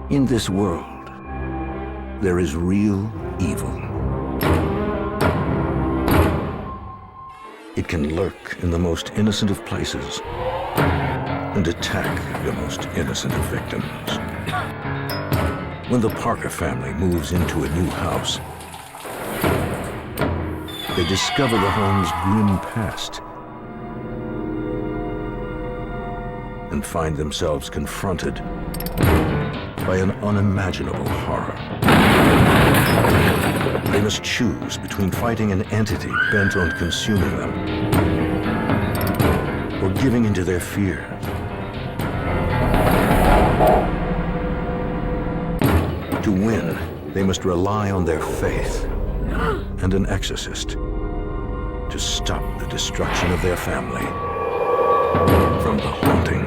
In this world, there is real evil. It can lurk in the most innocent of places and attack the most innocent of victims. When the Parker family moves into a new house, they discover the home's grim past and find themselves confronted by an unimaginable horror. They must choose between fighting an entity bent on consuming them or giving into their fears. To win, they must rely on their faith and an exorcist to stop the destruction of their family from the haunting.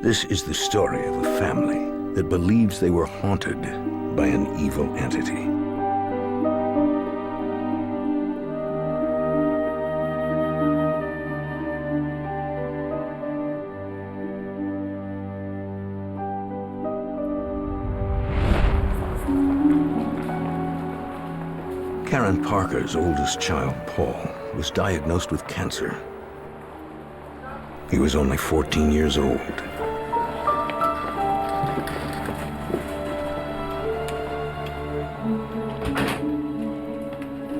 This is the story of a family that believes they were haunted by an evil entity. Karen Parker's oldest child, Paul, was diagnosed with cancer. He was only 14 years old.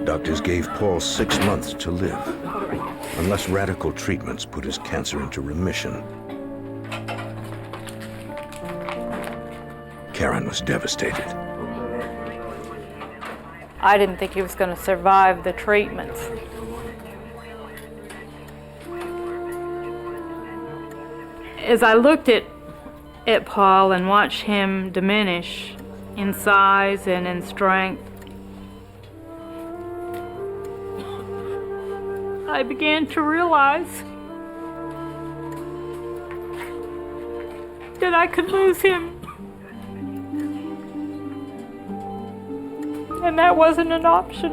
Doctors gave Paul 6 months to live, unless radical treatments put his cancer into remission. Karen was devastated. I didn't think he was going to survive the treatments. As I looked at Paul and watched him diminish in size and in strength, I began to realize that I could lose him. And that wasn't an option.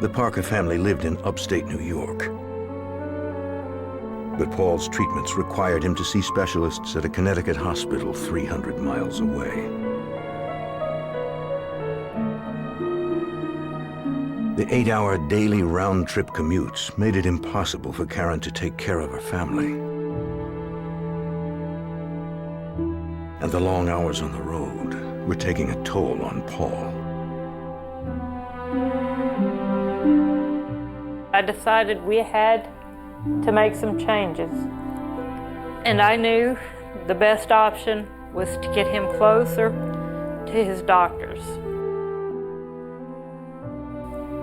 The Parker family lived in upstate New York. But Paul's treatments required him to see specialists at a Connecticut hospital 300 miles away. The 8-hour daily round-trip commutes made it impossible for Karen to take care of her family. And the long hours on the road were taking a toll on Paul. I decided we had to make some changes. And I knew the best option was to get him closer to his doctors.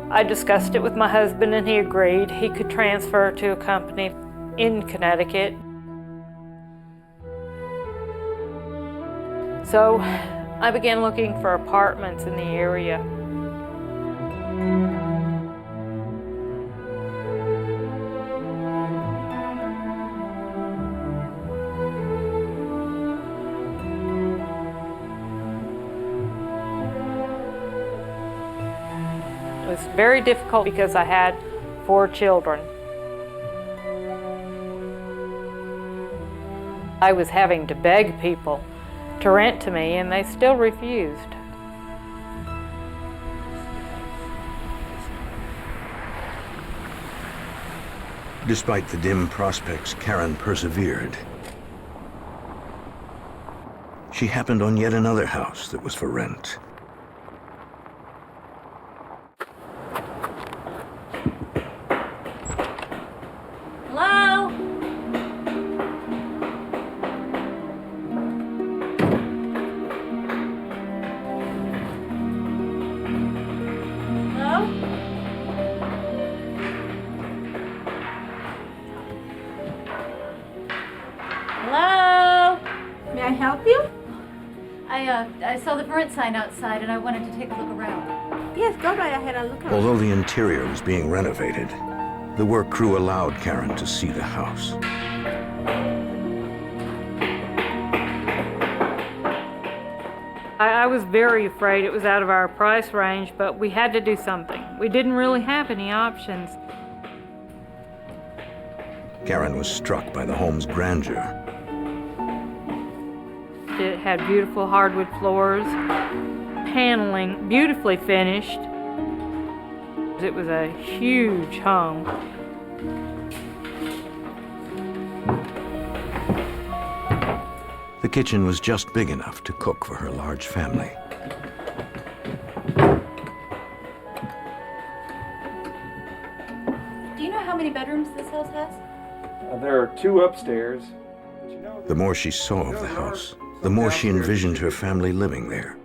I discussed it with my husband and he agreed he could transfer to a company in Connecticut. So I began looking for apartments in the area. It was very difficult because I had 4 children. I was having to beg people to rent to me, and they still refused. Despite the dim prospects, Karen persevered. She happened on yet another house that was for rent. Hello? Hello? Hello? May I help you? I I saw the for rent sign outside and I wanted to take a look around. Yes, go right ahead and look around. Although the interior was being renovated, the work crew allowed Karen to see the house. I was very afraid it was out of our price range, but we had to do something. We didn't really have any options. Karen was struck by the home's grandeur. It had beautiful hardwood floors, paneling, beautifully finished. It was a huge home. The kitchen was just big enough to cook for her large family. Do you know how many bedrooms this house has? There are 2 upstairs. The more she saw of the house, the more she envisioned her family living there.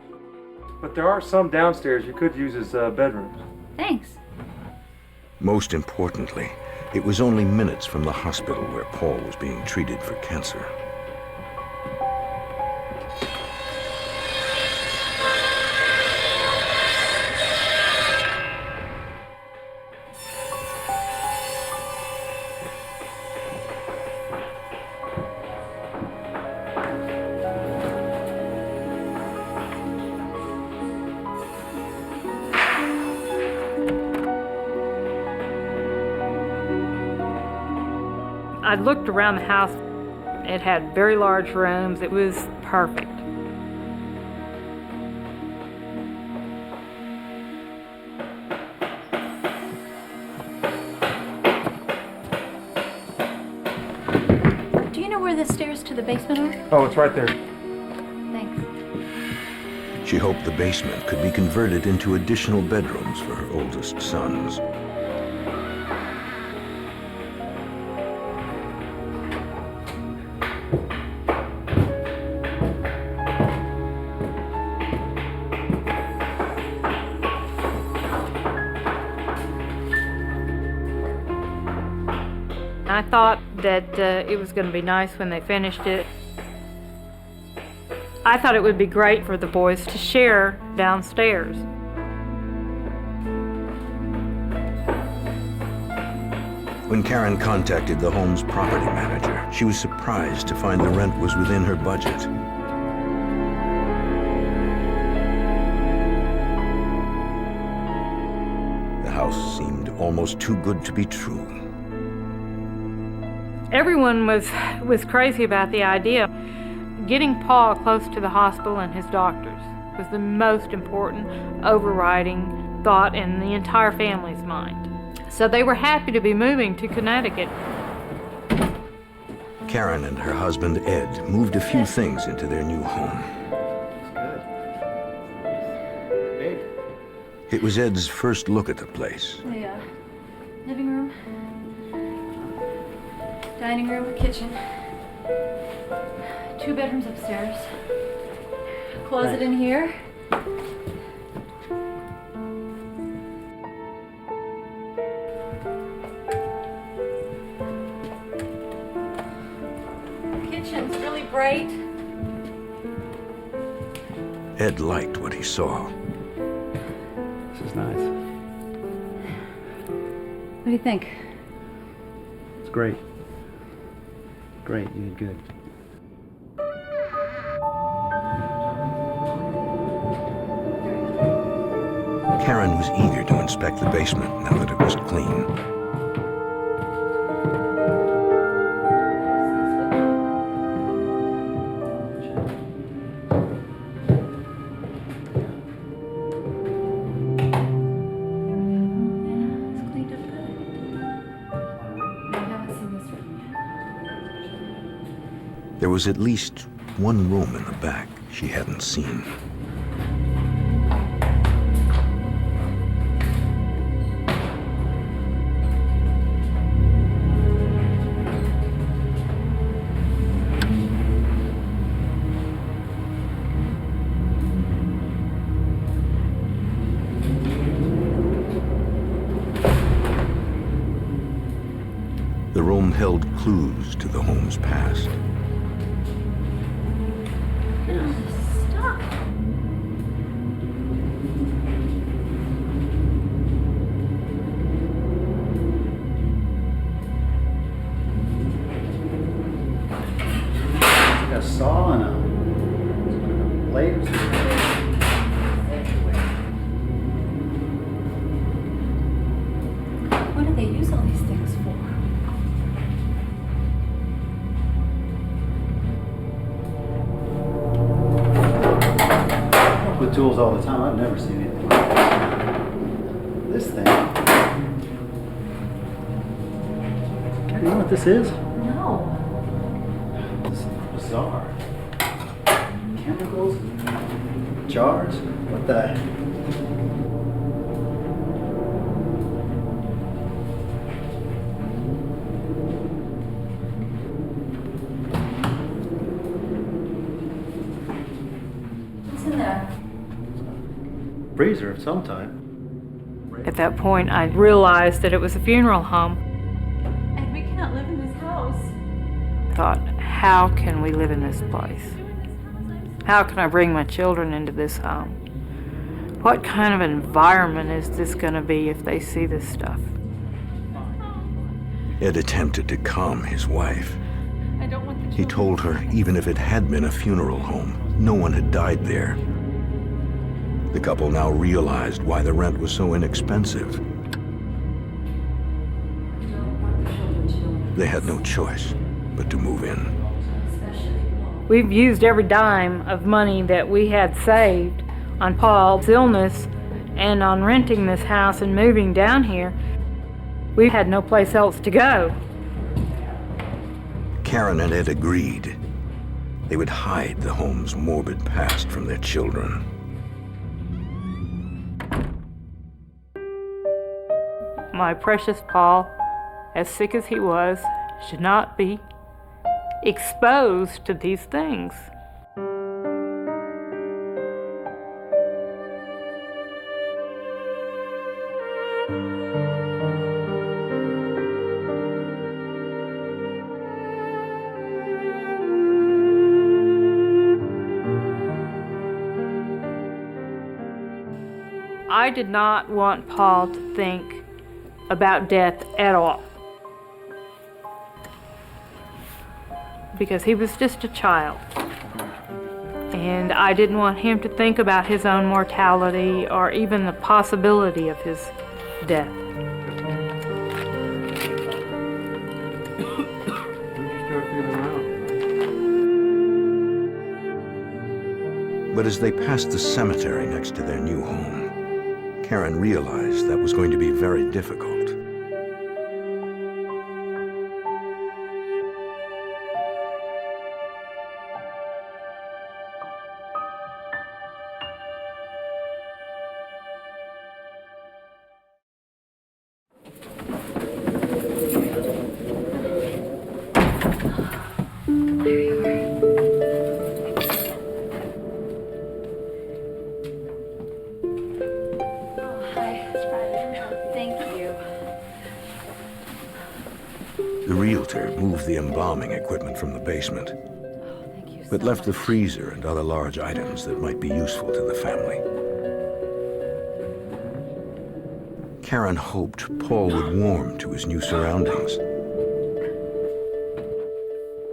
But there are some downstairs you could use as bedrooms. Thanks. Most importantly, it was only minutes from the hospital where Paul was being treated for cancer. I looked around the house. It had very large rooms. It was perfect. Do you know where the stairs to the basement are? Oh, it's right there. Thanks. She hoped the basement could be converted into additional bedrooms for her oldest sons. I thought that it was going to be nice when they finished it. I thought it would be great for the boys to share downstairs. When Karen contacted the home's property manager, she was surprised to find the rent was within her budget. The house seemed almost too good to be true. Everyone was crazy about the idea. Getting Paul close to the hospital and his doctors was the most important overriding thought in the entire family's mind. So they were happy to be moving to Connecticut. Karen and her husband Ed moved a few things into their new home. Big. It was Ed's first look at the place. The living room, dining room, kitchen, 2 bedrooms upstairs, closet in here. Kitchen's really bright. Ed liked what he saw. This is nice. What do you think? It's great. Great, you did good. Karen was eager to inspect the basement now that it was clean. It's cleaned up good. I haven't seen this room yet. There was at least one room in the back she hadn't seen. The room held clues to the home's past. Stop. What do they use all these things for? I work with tools all the time. I've never seen anything like this. This thing. You know what this is? No. This is bizarre. Chemicals? Jars? What the? What's in there? Freezer of some type. At that point, I realized that it was a funeral home. And we cannot live in this house. I thought, how can we live in this place? How can I bring my children into this home? What kind of environment is this going to be if they see this stuff? Ed attempted to calm his wife. I don't want the He told her even if it had been a funeral home, no one had died there. The couple now realized why the rent was so inexpensive. They had no choice but to move in. We've used every dime of money that we had saved on Paul's illness and on renting this house and moving down here. We had no place else to go. Karen and Ed agreed. They would hide the home's morbid past from their children. My precious Paul, as sick as he was, should not be exposed to these things. I did not want Paul to think about death at all, because he was just a child, and I didn't want him to think about his own mortality or even the possibility of his death. But as they passed the cemetery next to their new home, Karen realized that was going to be very difficult. The realtor moved the embalming equipment from the basement, but left the freezer and other large items that might be useful to the family. Karen hoped Paul would warm to his new surroundings.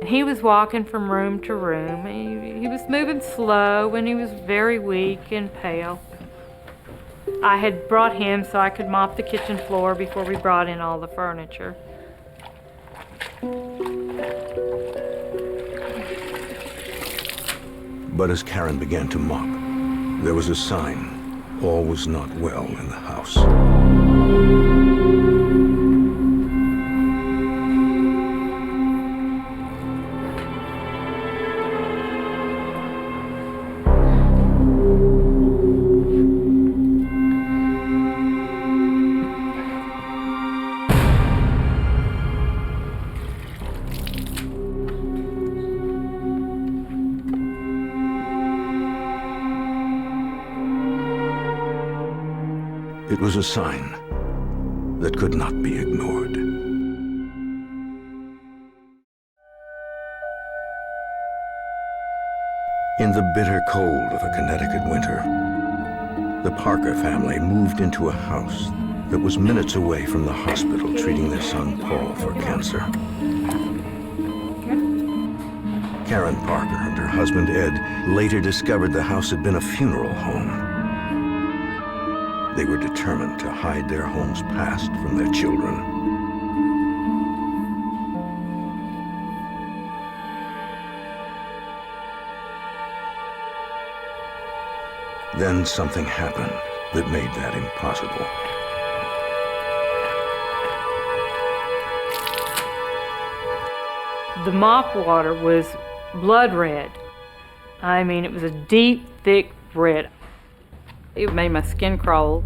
He was walking from room to room. He was moving slow and he was very weak and pale. I had brought him so I could mop the kitchen floor before we brought in all the furniture. But as Karen began to mop, there was a sign all was not well in the house. It was a sign that could not be ignored. In the bitter cold of a Connecticut winter, the Parker family moved into a house that was minutes away from the hospital treating their son Paul for cancer. Karen Parker and her husband Ed later discovered the house had been a funeral home. They were determined to hide their home's past from their children. Then something happened that made that impossible. The mop water was blood red. I mean, it was a deep, thick red. It made my skin crawl.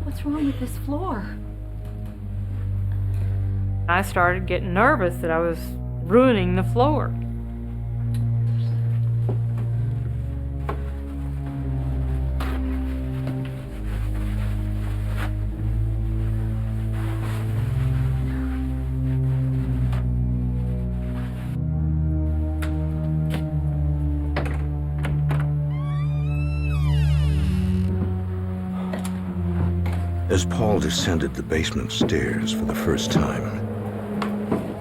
What's wrong with this floor? I started getting nervous that I was ruining the floor. As Paul descended the basement stairs for the first time,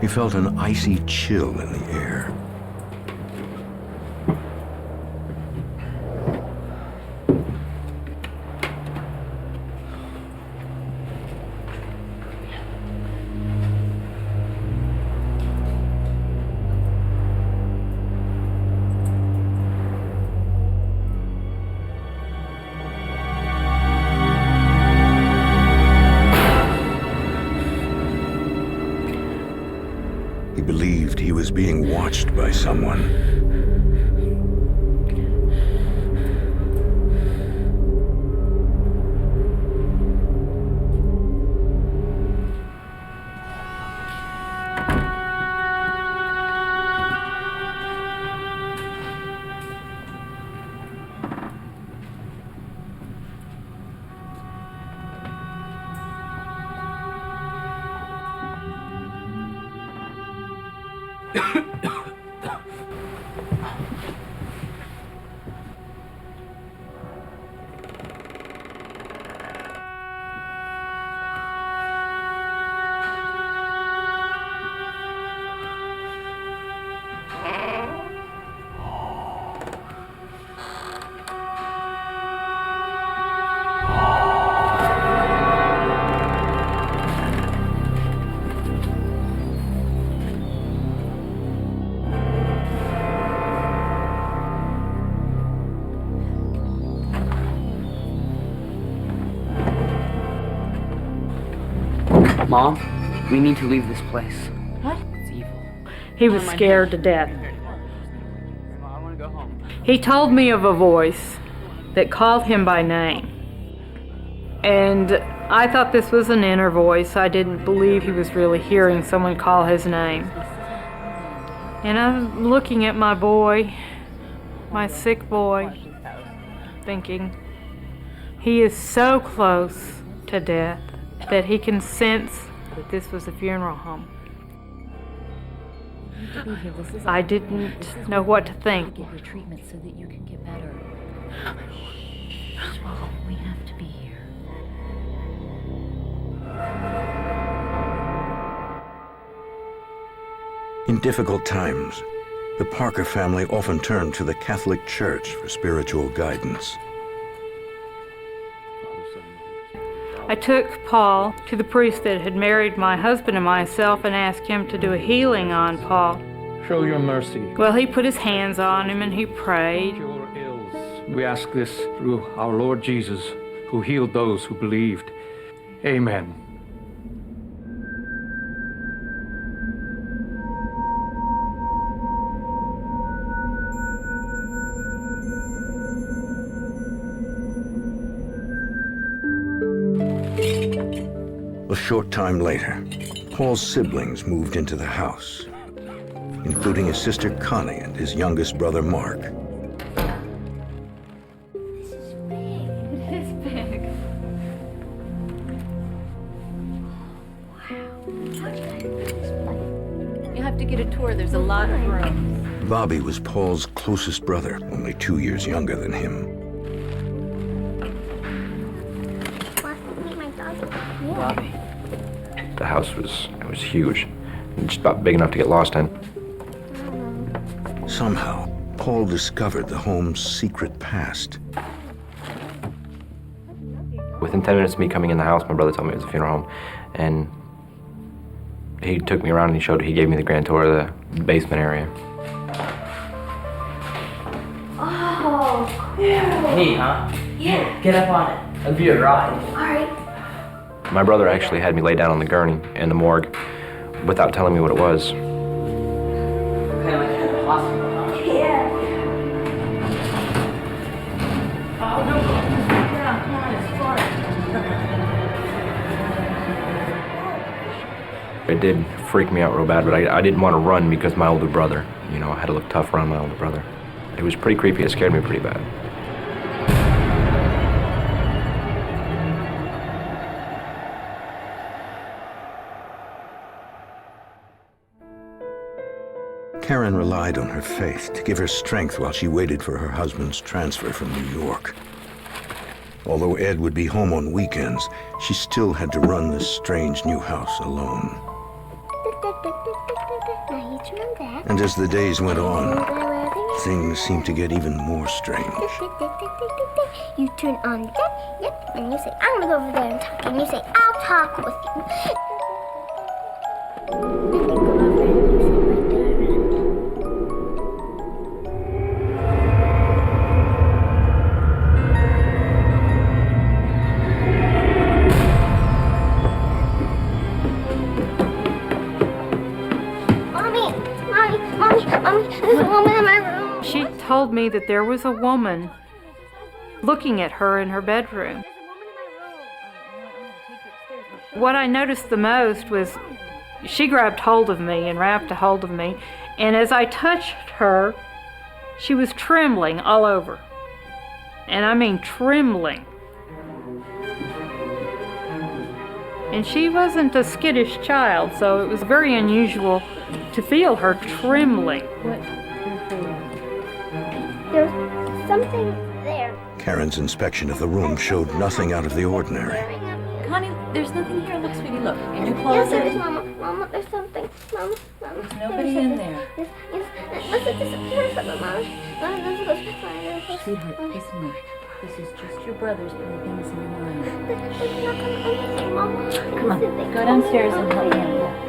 he felt an icy chill in the air. He believed he was being watched by someone. Mom, we need to leave this place. What? It's evil. He was scared to death. I want to go home. He told me of a voice that called him by name. And I thought this was an inner voice. I didn't believe he was really hearing someone call his name. And I'm looking at my boy, my sick boy, thinking, he is so close to death that he can sense that this was a funeral home. I didn't know what to think. Get your treatment so that you can get better. We have to be here. In difficult times, the Parker family often turned to the Catholic Church for spiritual guidance. I took Paul to the priest that had married my husband and myself and asked him to do a healing on Paul. Show your mercy. Well, he put his hands on him and he prayed. Cure ills. We ask this through our Lord Jesus, who healed those who believed. Amen. A short time later, Paul's siblings moved into the house, including his sister Connie and his youngest brother Mark. This is big. It is big. Wow. You have to get a tour. There's a lot of rooms. Bobby was Paul's closest brother, only 2 years younger than him. Bobby. The house was huge, just about big enough to get lost in. Somehow, Paul discovered the home's secret past. Within 10 minutes of me coming in the house, my brother told me it was a funeral home, and he took me around and he gave me the grand tour of the basement area. Oh, cool. Neat, huh? Yeah. Get up on it. It'll be a ride. All right. My brother actually had me lay down on the gurney in the morgue without telling me what it was. Kind of like at the hospital, huh? Yeah. Oh, no. Yeah, come on, it's fun. It did freak me out real bad, but I didn't want to run because my older brother, you know, I had to look tough around my older brother. It was pretty creepy. It scared me pretty bad. Karen relied on her faith to give her strength while she waited for her husband's transfer from New York. Although Ed would be home on weekends, she still had to run this strange new house alone. And as the days went on, things seemed to get even more strange. You turn on that, yep, and you say, I'm gonna go over there and talk, and you say, I'll talk with you. Then they go over and you say, Mommy, there's a woman in my room. She told me that there was a woman looking at her in her bedroom. What I noticed the most was she grabbed hold of me and wrapped a hold of me, and as I touched her, she was trembling all over. And I mean trembling. And she wasn't a skittish child, so it was very unusual to feel her trembling. There's something there. Karen's inspection of the room showed nothing out of the ordinary. Connie, there's nothing here. Look, sweetie, look. And you Yes, close there is, it. Mama. Mama, there's something. Mama. There's nobody in there. Yes. Listen, there's something, Mama. Sweetheart, listen to me. This is just your brothers putting things in your mind. Come on, go downstairs and help me unpack.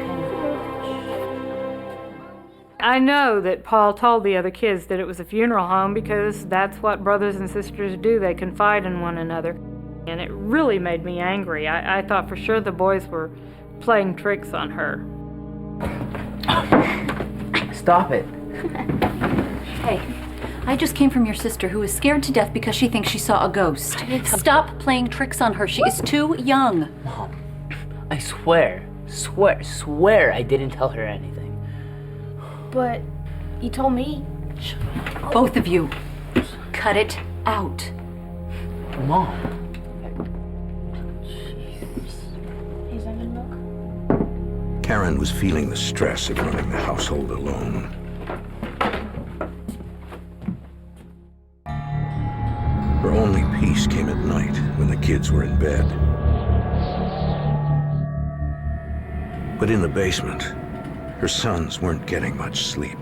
I know that Paul told the other kids that it was a funeral home because that's what brothers and sisters do. They confide in one another. And it really made me angry. I thought for sure the boys were playing tricks on her. Stop it. Hey, I just came from your sister who is scared to death because she thinks she saw a ghost. Stop playing tricks on her. She is too young. Mom, I swear I didn't tell her anything. But you told me. Both of you, cut it out. Mom. Karen was feeling the stress of running the household alone. Her only peace came at night when the kids were in bed. But in the basement, her sons weren't getting much sleep.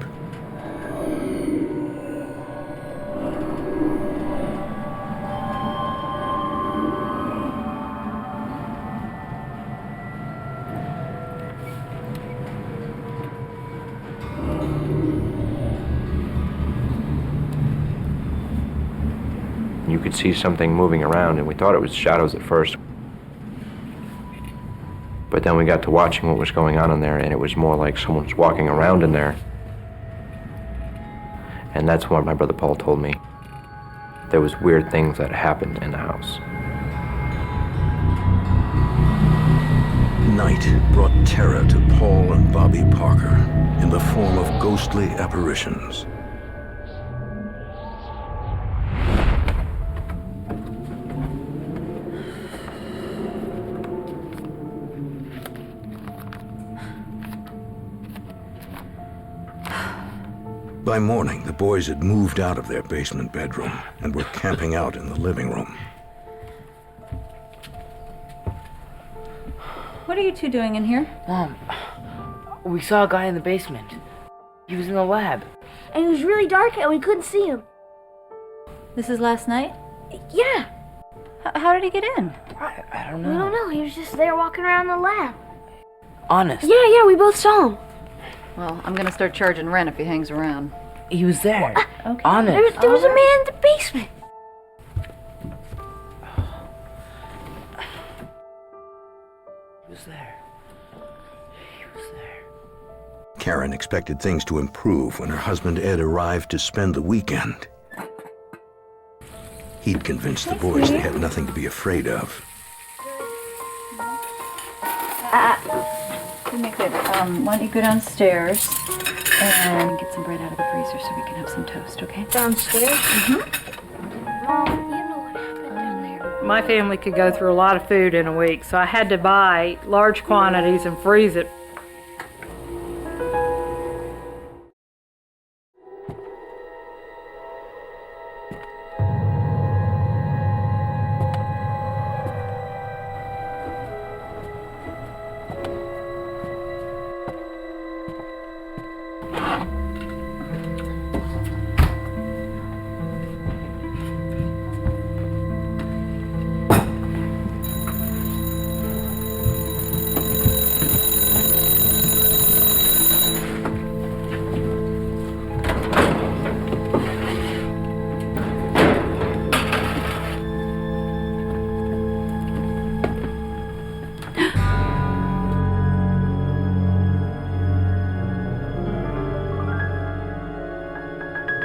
You could see something moving around, and we thought it was shadows at first. But then we got to watching what was going on in there, and it was more like someone was walking around in there. And that's what my brother Paul told me. There was weird things that happened in the house. Night brought terror to Paul and Bobby Parker in the form of ghostly apparitions. By morning, the boys had moved out of their basement bedroom and were camping out in the living room. What are you two doing in here? Mom, we saw a guy in the basement. He was in the lab. and it was really dark and we couldn't see him. This is last night? Yeah. How did he get in? I don't We don't know. He was just there walking around the lab. Honest. Yeah, we both saw him. Well, I'm gonna start charging rent if he hangs around. He was there. Okay. Honest. There was a man in the basement. He was there. He was there. Karen expected things to improve when her husband Ed arrived to spend the weekend. He'd convinced the boys they had nothing to be afraid of. Do me a favor. Why don't you go downstairs and get some bread out of the freezer so we can have some toast, okay? Downstairs? Mom, you know what happened down there. My family could go through a lot of food in a week, so I had to buy large quantities and freeze it.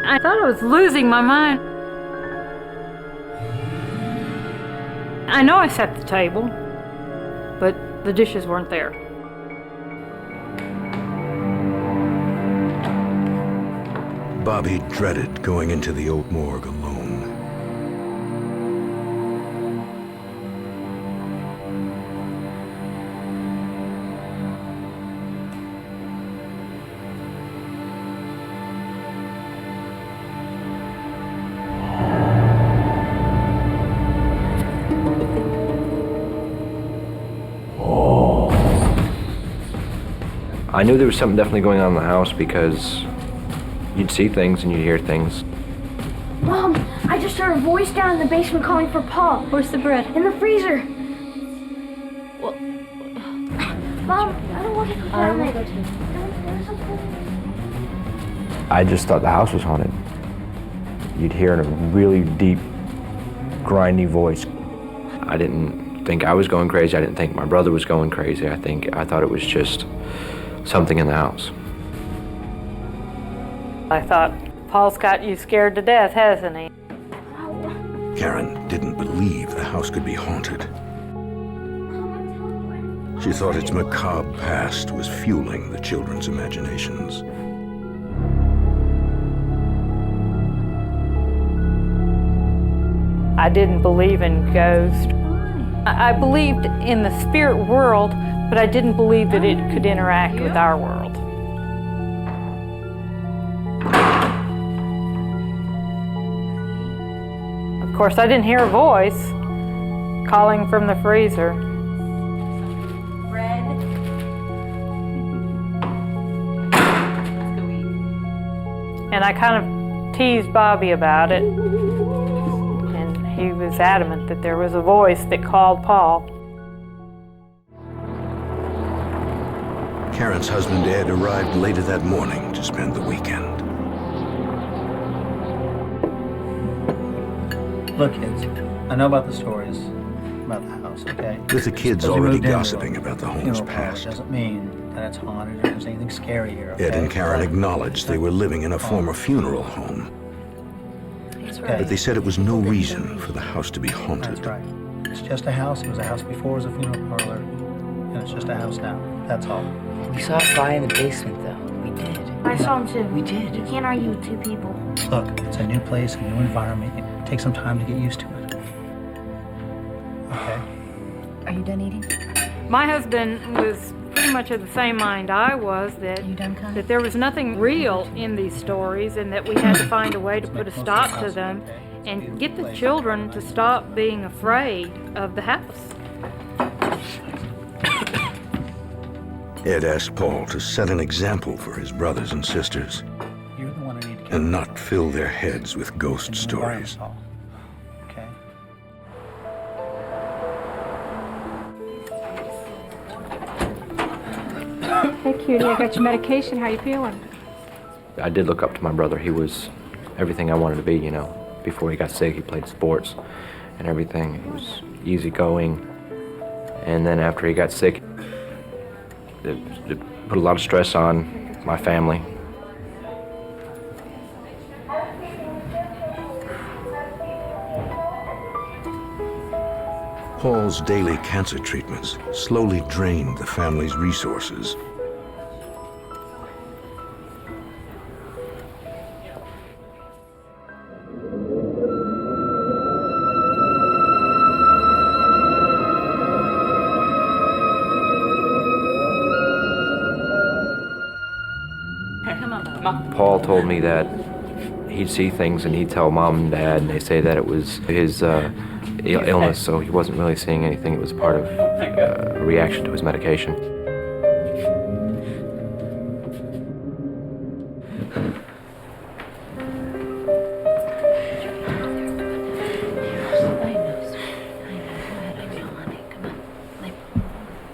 I thought I was losing my mind. I know I set the table, but the dishes weren't there. Bobby dreaded going into the old morgue alone. I knew there was something definitely going on in the house because you'd see things and you'd hear things. Mom, I just heard a voice down in the basement calling for Paul. Where's the bread? In the freezer. Well, Mom, I don't want to go down there. I just thought the house was haunted. You'd hear in a really deep, grindy voice. I didn't think I was going crazy. I didn't think my brother was going crazy. I thought it was just something in the house. I thought, Paul's got you scared to death, hasn't he? Karen didn't believe the house could be haunted. She thought its macabre past was fueling the children's imaginations. I didn't believe in ghosts. I believed in the spirit world, but I didn't believe that it could interact with our world. Of course, I didn't hear a voice calling from the freezer. bread. And I kind of teased Bobby about it. And he was adamant that there was a voice that called Paul. Karen's husband Ed arrived later that morning to spend the weekend. Look, kids, I know about the stories about the house, okay? With the kids Because you already moved into gossiping a about the home's funeral parlor past, doesn't mean that it's haunted or there's anything scary here, okay? Ed and Karen acknowledged they were living in a former funeral home, Okay. but they said it was no reason for the house to be haunted. That's right. It's just a house. It was a house before it was a funeral parlor, and it's just a house now. That's all. We saw a guy in the basement, though. We did. I saw him too. We did. You can't argue with two people. Look, it's a new place, a new environment. It takes some time to get used to it. Okay? Are you done eating? My husband was pretty much of the same mind I was, that You done, Connie? that there was nothing real in these stories and that we had to find a way to put a stop to them and get the children to stop being afraid of the house. Ed asked Paul to set an example for his brothers and sisters. You're the one I need to and not fill their heads with ghost stories. Okay. Hey, cutie, I got your medication. How you feeling? I did look up to my brother. He was everything I wanted to be, you know. Before he got sick, he played sports and everything. He was easygoing. And then after he got sick, it put a lot of stress on my family. Paul's daily cancer treatments slowly drained the family's resources. Paul told me that he'd see things and he'd tell mom and dad, and they say that it was his illness, so he wasn't really seeing anything. It was part of a reaction to his medication.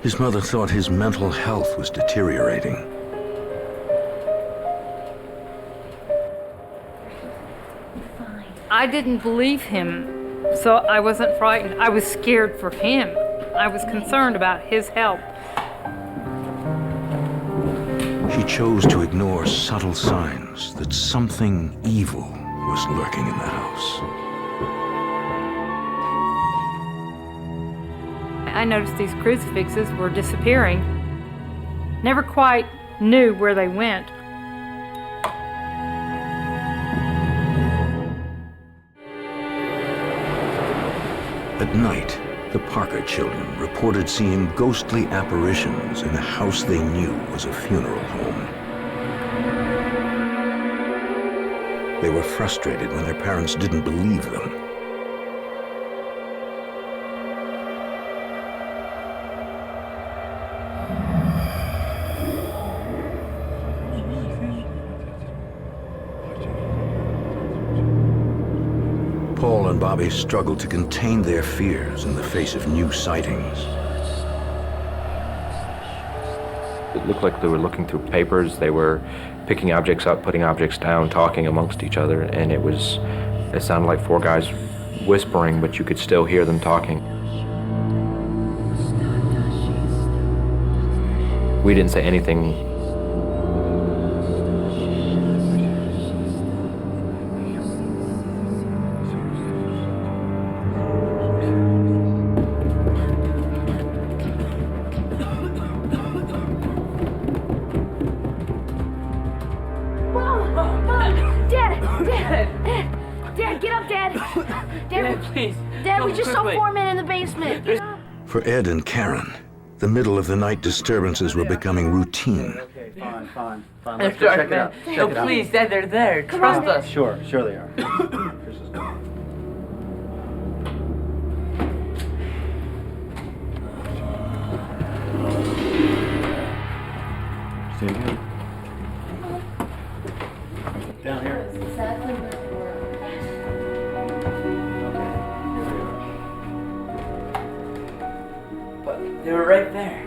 His mother thought his mental health was deteriorating. I didn't believe him, so I wasn't frightened. I was scared for him. I was concerned about his health. She chose to ignore subtle signs that something evil was lurking in the house. I noticed these crucifixes were disappearing. Never quite knew where they went. At night, the Parker children reported seeing ghostly apparitions in a house they knew was a funeral home. They were frustrated when their parents didn't believe them. Paul and Bobby struggled to contain their fears in the face of new sightings. It looked like they were looking through papers. They were picking objects up, putting objects down, talking amongst each other, and it sounded like four guys whispering, but you could still hear them talking. We didn't say anything. Dad, we just saw four men in the basement. For Ed and Karen, the middle of the night disturbances were becoming routine. Okay, fine. Let's go check it out. No, please, Dad, they're there. Trust us. Sure they are. Chris is good. Down here. They were right there.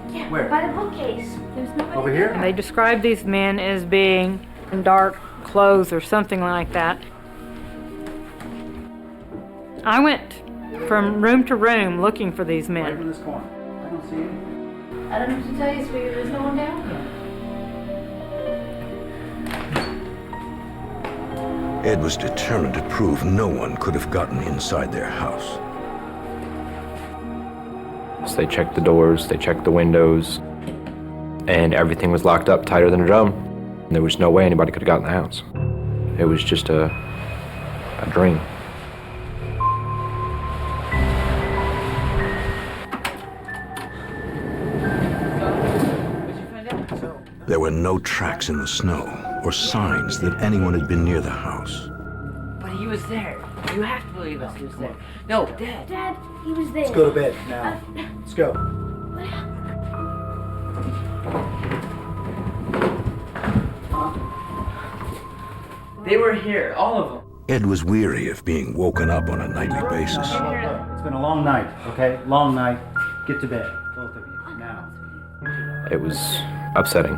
Yeah, Where? by the bookcase. There's nobody Over here? They described these men as being in dark clothes or something like that. I went from room to room looking for these Right men. in this corner. I don't see anything. I don't know what to tell you, sweetie. There's no one down here. Ed was determined to prove no one could have gotten inside their house. So they checked the doors, they checked the windows, and everything was locked up tighter than a drum. There was no way anybody could have gotten in the house. It was just a dream. There were no tracks in the snow or signs that anyone had been near the house. But he was there. You have to believe us, he was there. No, Dad. Dad, he was there. Let's go to bed now. Let's go. They were here, all of them. Ed was weary of being woken up on a nightly basis. It's been a long night, okay? Long night. Get to bed, both of you, now. It was upsetting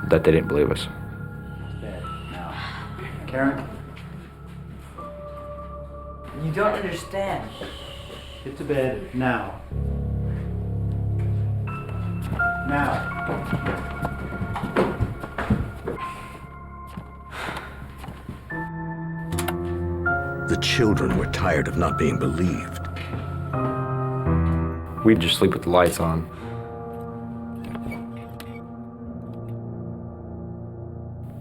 that they didn't believe us. Bed, now. Karen, You don't understand. get to bed, now. Now. The children were tired of not being believed. We'd just sleep with the lights on.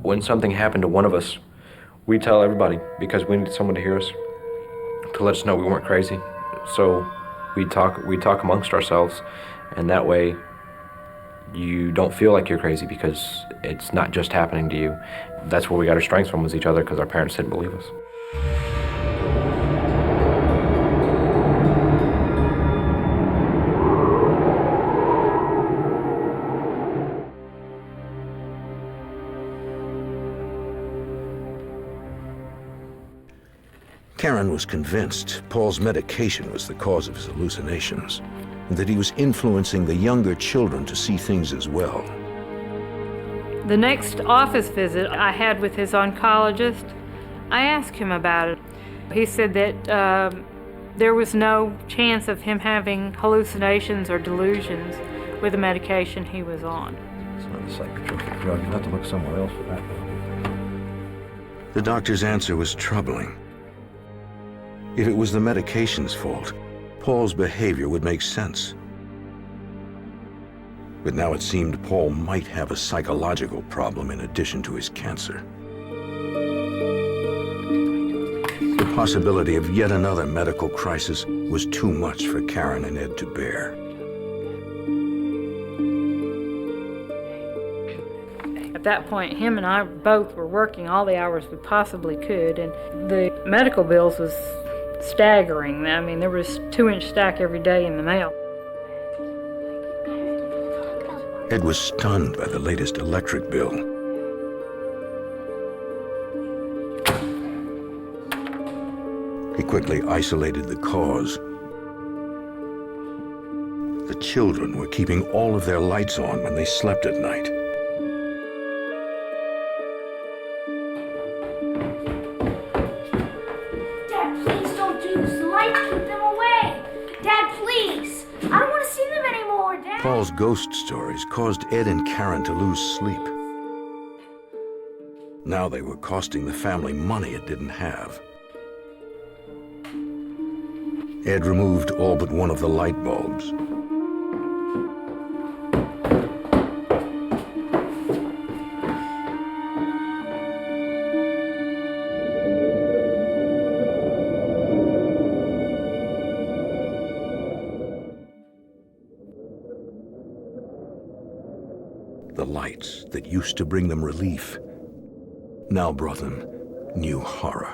When something happened to one of us, we'd tell everybody because we needed someone to hear us, to let us know we weren't crazy. So we'd talk amongst ourselves, and that way you don't feel like you're crazy because it's not just happening to you. That's where we got our strength from, was each other, because our parents didn't believe us. Karen was convinced Paul's medication was the cause of his hallucinations, and that he was influencing the younger children to see things as well. The next office visit I had with his oncologist, I asked him about it. He said that there was no chance of him having hallucinations or delusions with the medication he was on. It's not a psychotropic drug. You'll have to look somewhere else for that. The doctor's answer was troubling. If it was the medication's fault, Paul's behavior would make sense. But now it seemed Paul might have a psychological problem in addition to his cancer. The possibility of yet another medical crisis was too much for Karen and Ed to bear. At that point, him and I both were working all the hours we possibly could, and the medical bills was staggering. I mean, there was 2-inch stack every day in the mail. Ed was stunned by the latest electric bill. He quickly isolated the cause. The children were keeping all of their lights on when they slept at night. Paul's ghost stories caused Ed and Karen to lose sleep. Now they were costing the family money it didn't have. Ed removed all but one of the light bulbs. The lights that used to bring them relief now brought them new horror.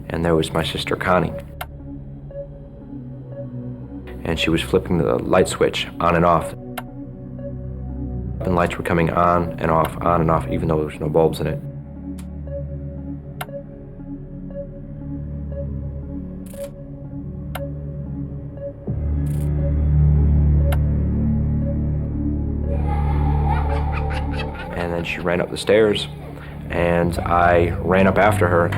And there was my sister Connie. And she was flipping the light switch on and off. And lights were coming on and off, even though there was no bulbs in it. And then she ran up the stairs, and I ran up after her.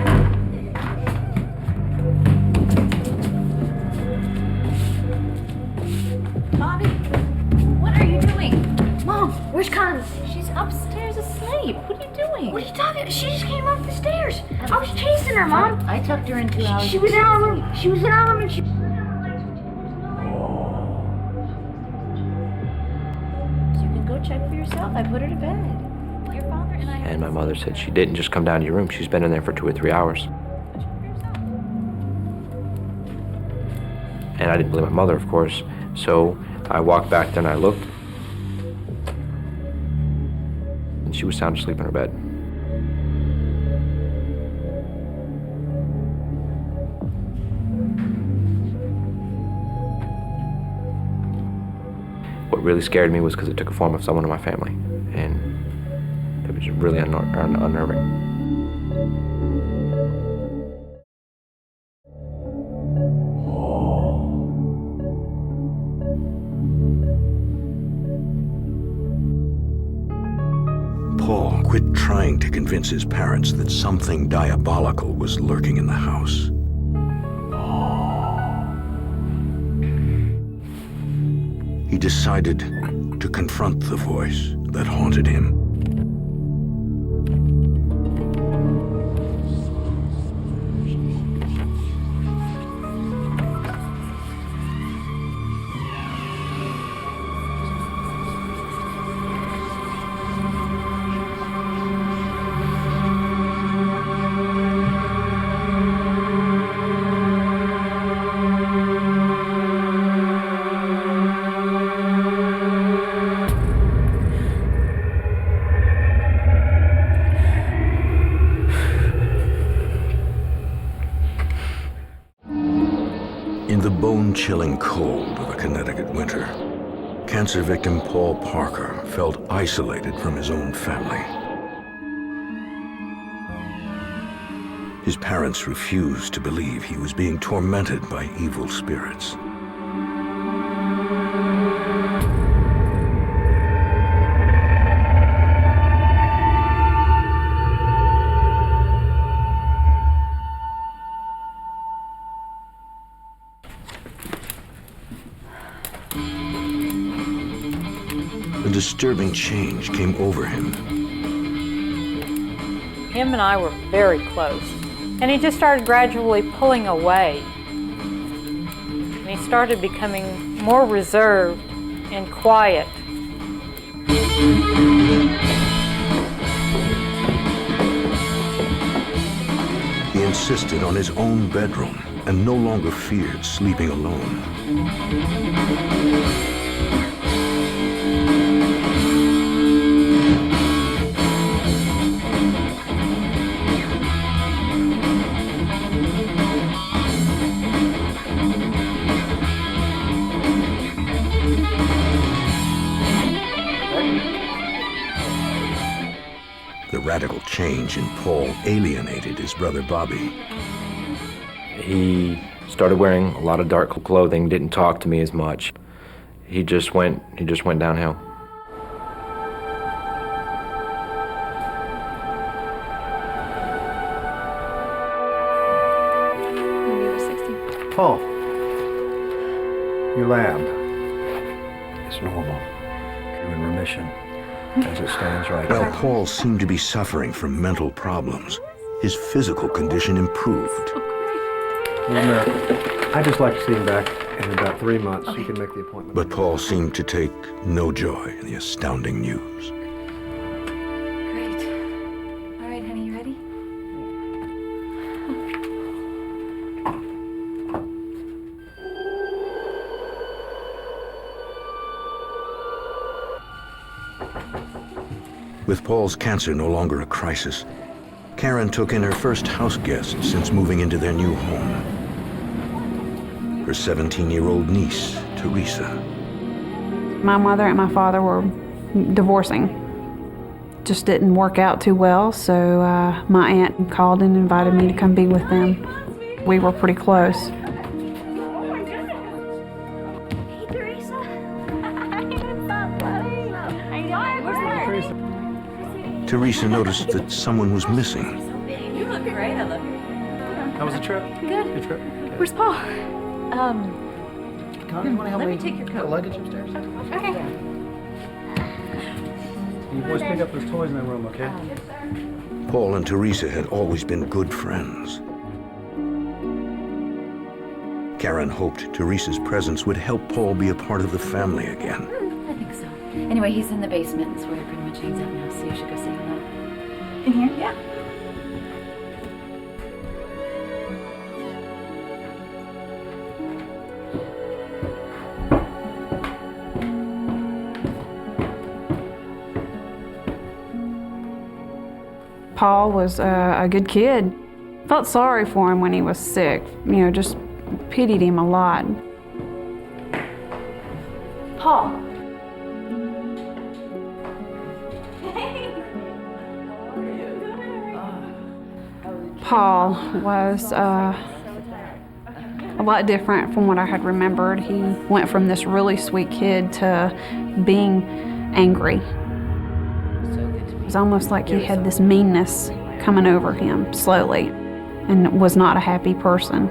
Where's Connie? She's upstairs asleep. What are you doing? What are you talking about? She just came up the stairs. I was chasing her, Mom. I tucked her in 2 hours. She was in our room. She was in our room and she... You can go check for yourself. I put her to bed. Your father and I... And my mother said she didn't just come down to your room. She's been in there for 2 or 3 hours. And I didn't believe my mother, of course. So I walked back there and I looked. And She was sound asleep in her bed. What really scared me was because it took a form of someone in my family, and it was really unnerving. Paul quit trying to convince his parents that something diabolical was lurking in the house. He decided to confront the voice that haunted him. In the bone-chilling cold of a Connecticut winter, cancer victim Paul Parker felt isolated from his own family. His parents refused to believe he was being tormented by evil spirits. A disturbing change came over him. Him and I were very close, and he just started gradually pulling away. And he started becoming more reserved and quiet. He insisted on his own bedroom and no longer feared sleeping alone. The radical change in Paul alienated his brother Bobby. He started wearing a lot of dark clothing, didn't talk to me as much. He just went downhill. Paul, your lab is normal. You're in remission as it stands right While now. Paul seemed to be suffering from mental problems, his physical condition improved. I'd just like to see him back in about 3 months. You can make the appointment. But Paul seemed to take no joy in the astounding news. Great. All right, honey, you ready? With Paul's cancer no longer a crisis, Karen took in her first house guest since moving into their new home. Her 17-year-old niece, Teresa. My mother and my father were divorcing. Just didn't work out too well, so my aunt called and invited me to come be with them. We were pretty close. Oh my goodness. Hey, Teresa. I can't stop laughing. I know. Where's Mark? Teresa noticed that someone was missing. You look great. I love you. How was the trip? Good. Good trip? Where's Paul? Connie, you want to help Let me me take your put coat. luggage upstairs? Okay. You boys pick up those toys in that room, okay? Paul and Teresa had always been good friends. Karen hoped Teresa's presence would help Paul be a part of the family again. I think so. Anyway, he's in the basement. That's where he pretty much hangs out now, so you should go say hello. In here? Yeah. Paul was a good kid. Felt sorry for him when he was sick. Just pitied him a lot. Paul. Paul was a lot different from what I had remembered. He went from this really sweet kid to being angry. It was almost like he had this meanness coming over him slowly and was not a happy person.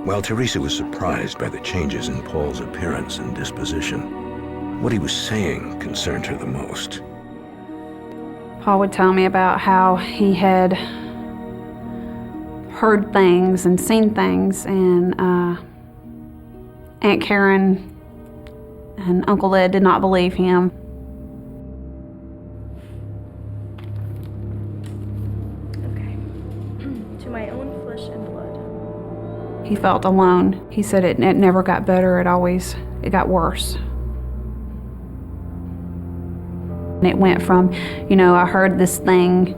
While Teresa was surprised by the changes in Paul's appearance and disposition, what he was saying concerned her the most. Paul would tell me about how he had heard things and seen things, and Aunt Karen and Uncle Ed did not believe him. Okay. To my own flesh and blood. He felt alone. He said it never got better, it got worse. And it went from, I heard this thing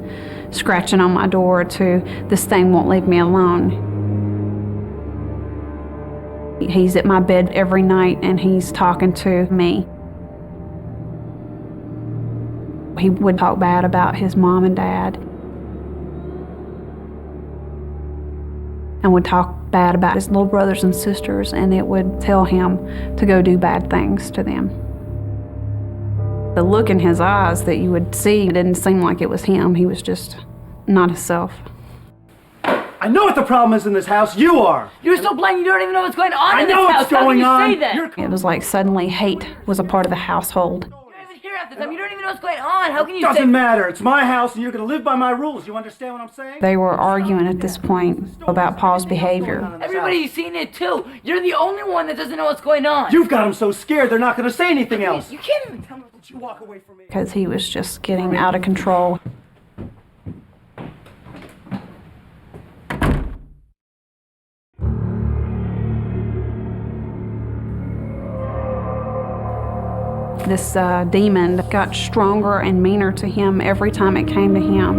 scratching on my door to this thing won't leave me alone. He's at my bed every night and he's talking to me. He would talk bad about his mom and dad. And would talk bad about his little brothers and sisters, and it would tell him to go do bad things to them. The look in his eyes that you would see didn't seem like it was him. He was just not himself. I know what the problem is in this house. You are. You're so blind you don't even know what's going on in this know house. what's going How on. can you say that? It was like suddenly hate was a part of the household. You're not even here half the time. You don't even know what's going on. How can you Doesn't say... matter. It's my house and you're going to live by my rules. You understand what I'm saying? They were arguing at this point about Paul's behavior. Everybody's seen it too. You're the only one that doesn't know what's going on. You've got them so scared they're not going to say anything else. You can't even tell me. You walk away from me. Because he was just getting out of control. This demon got stronger and meaner to him every time it came to him.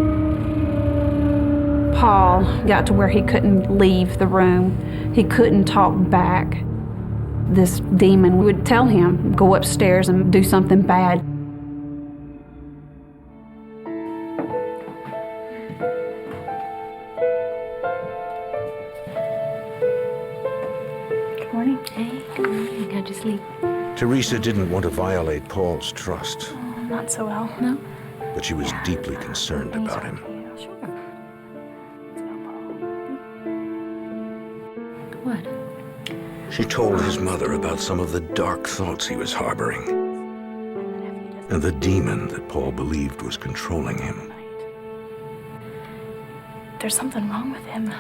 Paul got to where he couldn't leave the room. He couldn't talk back. This demon would tell him, go upstairs and do something bad. Good morning. Hey, good morning. How'd you sleep? Teresa didn't want to violate Paul's trust, Not so well. No? but she was deeply concerned about him. Sure. What? She told his mother about some of the dark thoughts he was harboring, and the demon that Paul believed was controlling him. There's something wrong with him.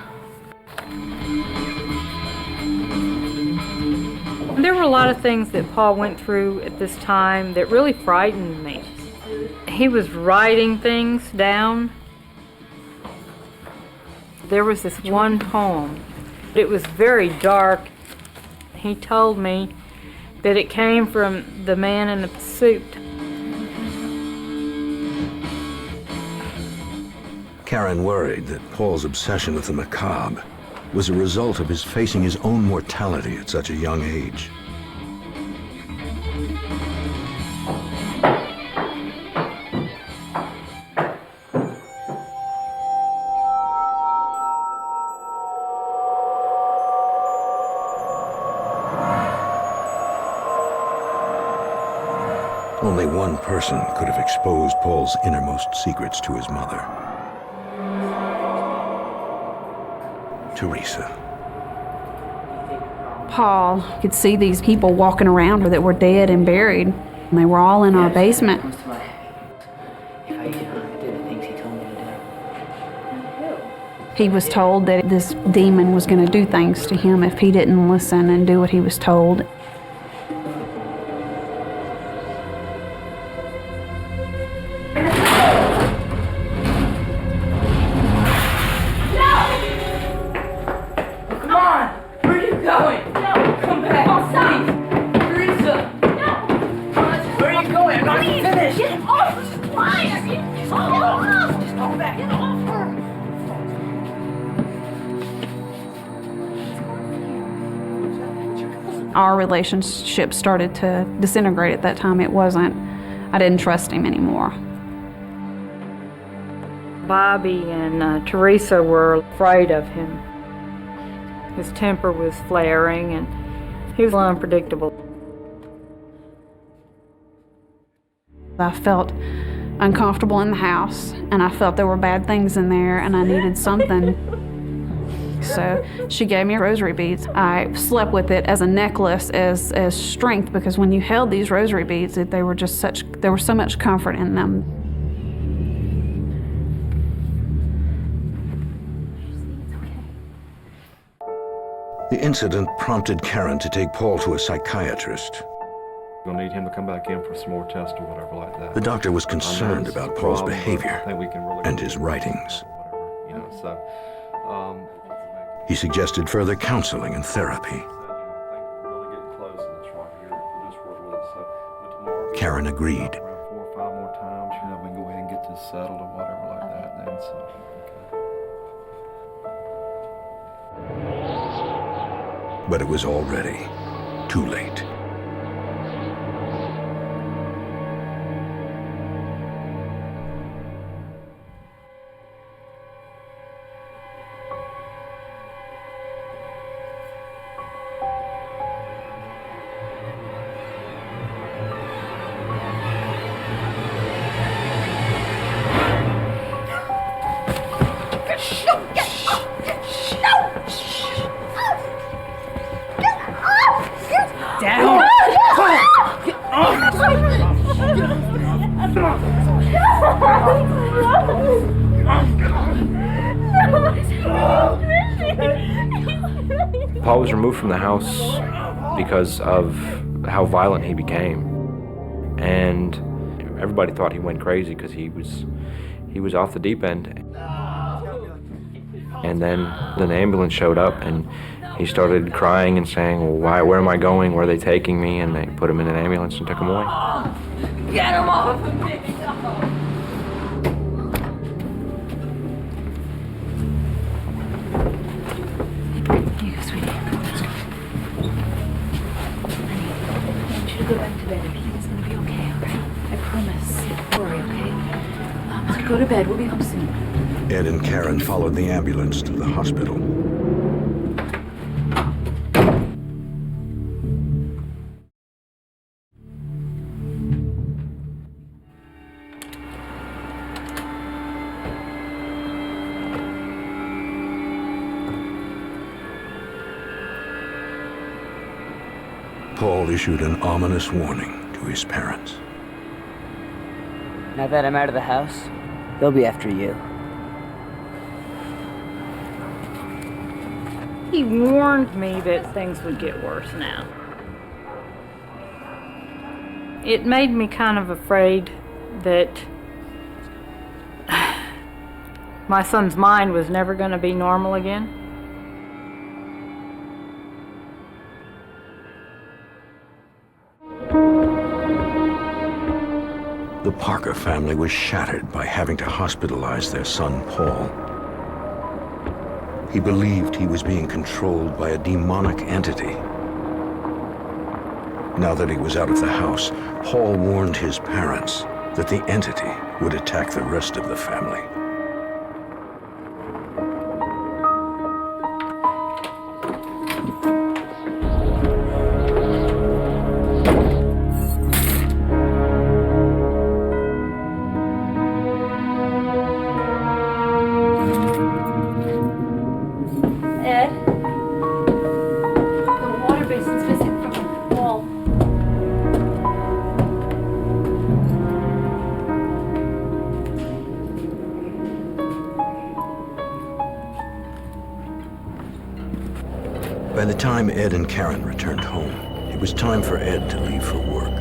There were a lot of things that Paul went through at this time that really frightened me. He was writing things down. There was this one poem. It was very dark. He told me that it came from the man in the suit. Karen worried that Paul's obsession with the macabre was a result of his facing his own mortality at such a young age. Only one person could have exposed Paul's innermost secrets to his mother. Teresa. Paul could see these people walking around that were dead and buried, and they were all in our basement. If I did the things he told me to do. He was told that this demon was going to do things to him if he didn't listen and do what he was told. Our relationship started to disintegrate at that time. I didn't trust him anymore. Bobby and Teresa were afraid of him. His temper was flaring and he was unpredictable. I felt uncomfortable in the house, and I felt there were bad things in there, and I needed something. So she gave me rosary beads. I slept with it as a necklace, as strength, because when you held these rosary beads, there was so much comfort in them. The incident prompted Karen to take Paul to a psychiatrist. We'll need him to come back in for some more tests or whatever like that. The doctor was concerned about Paul's behavior and his writings. He suggested further counseling and therapy. Karen agreed. 4 or 5 more times, we can go ahead and get this settled or whatever like that. Then, But it was already too late. Paul was removed from the house because of how violent he became, and everybody thought he went crazy because he was off the deep end. And then the ambulance showed up, and he started crying and saying, "Well, where am I going? Where are they taking me?" And they put him in an ambulance and took him away. Get him off of me! Go back to bed. Everything's gonna be okay, alright? I promise. Don't worry, okay? Go to bed. We'll be home soon. Ed and Karen followed the ambulance to the hospital. Paul issued an ominous warning to his parents. Now that I'm out of the house, they'll be after you. He warned me that things would get worse now. It made me kind of afraid that my son's mind was never going to be normal again. The Parker family was shattered by having to hospitalize their son, Paul. He believed he was being controlled by a demonic entity. Now that he was out of the house, Paul warned his parents that the entity would attack the rest of the family. By the time Ed and Karen returned home, it was time for Ed to leave for work.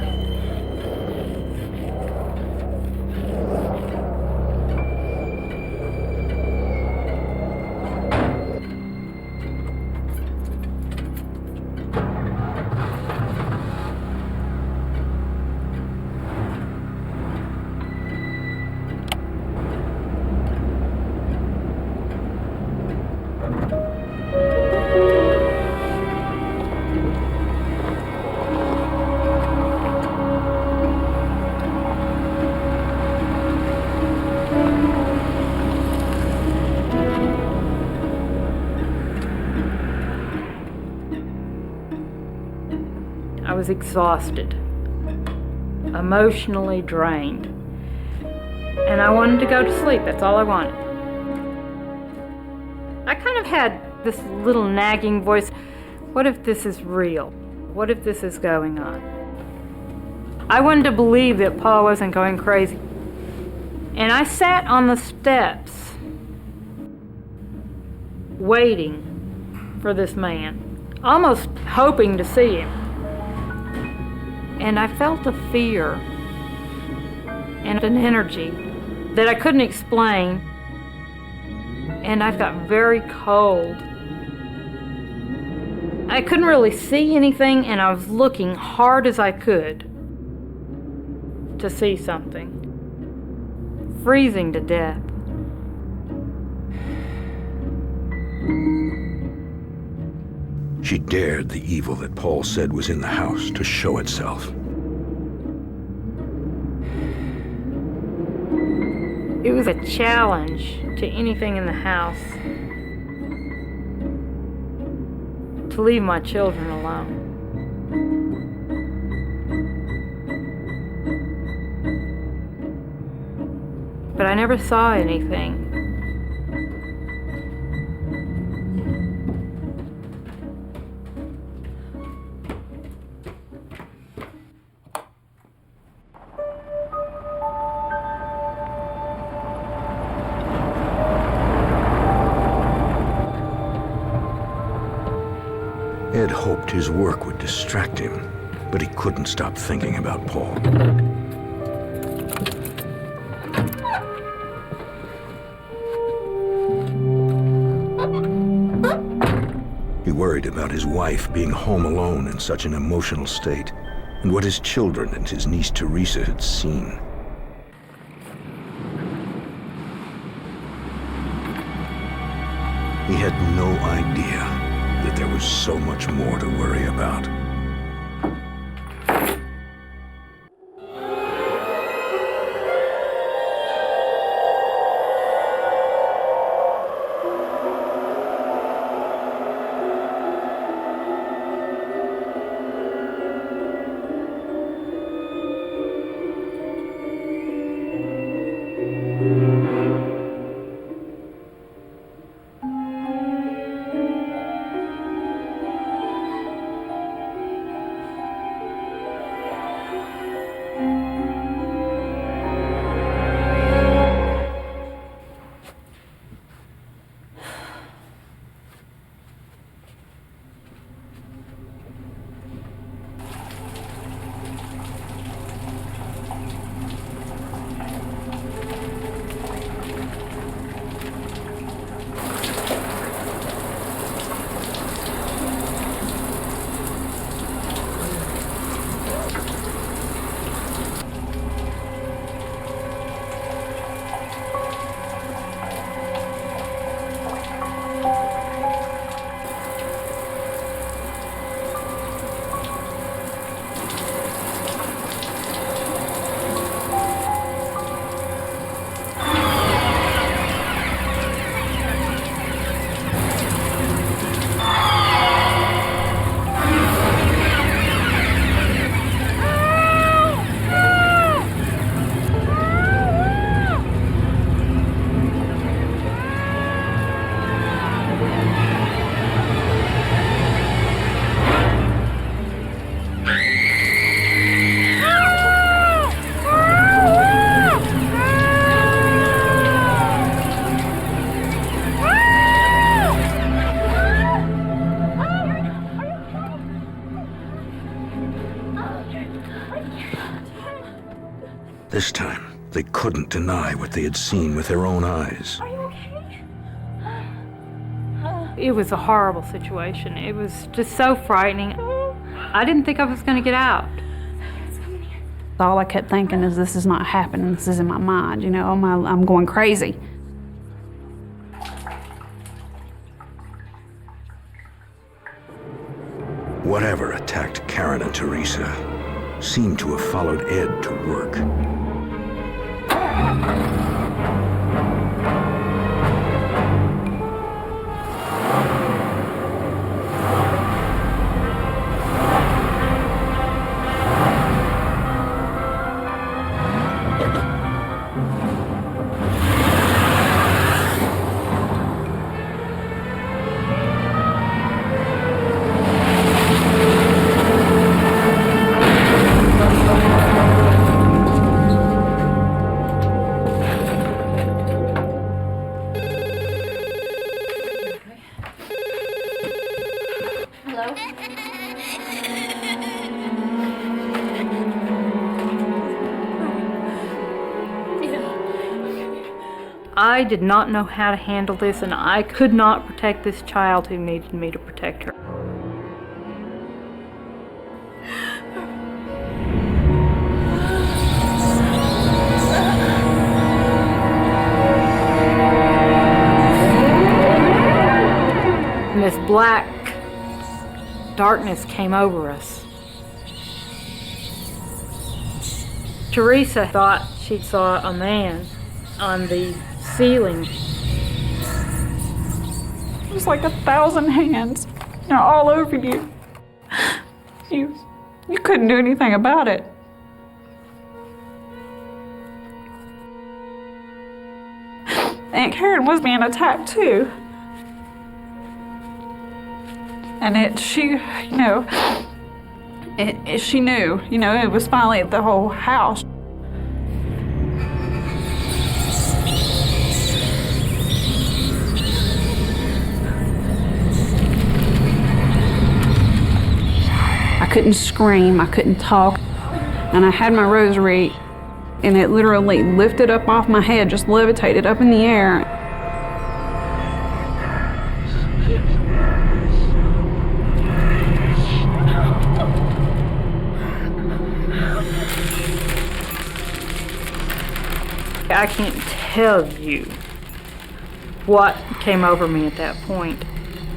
was exhausted, emotionally drained, and I wanted to go to sleep. That's all I wanted. I kind of had this little nagging voice. What if this is real? What if this is going on? I wanted to believe that Paul wasn't going crazy. And I sat on the steps, waiting for this man, almost hoping to see him. And I felt a fear and an energy that I couldn't explain. And I got very cold. I couldn't really see anything, and I was looking hard as I could to see something. Freezing to death. She dared the evil that Paul said was in the house to show itself. It was a challenge to anything in the house to leave my children alone. But I never saw anything. Ed hoped his work would distract him, but he couldn't stop thinking about Paul. He worried about his wife being home alone in such an emotional state, and what his children and his niece Teresa had seen. He had no idea that there was so much more to worry about. This time, they couldn't deny what they had seen with their own eyes. It was a horrible situation. It was just so frightening. I didn't think I was going to get out. All I kept thinking is, this is not happening. This is in my mind, you know, I'm going crazy. Whatever attacked Karen and Teresa seemed to have followed Ed to work. Hello? I did not know how to handle this, and I could not protect this child who needed me to protect her. And this black darkness came over us. Teresa thought she saw a man on the ceiling. It was like 1,000 hands, all over you. You couldn't do anything about it. Aunt Karen was being attacked too. And she knew, it was finally the whole house. I couldn't scream, I couldn't talk, and I had my rosary, and it literally lifted up off my head, just levitated up in the air. I can't tell you what came over me at that point.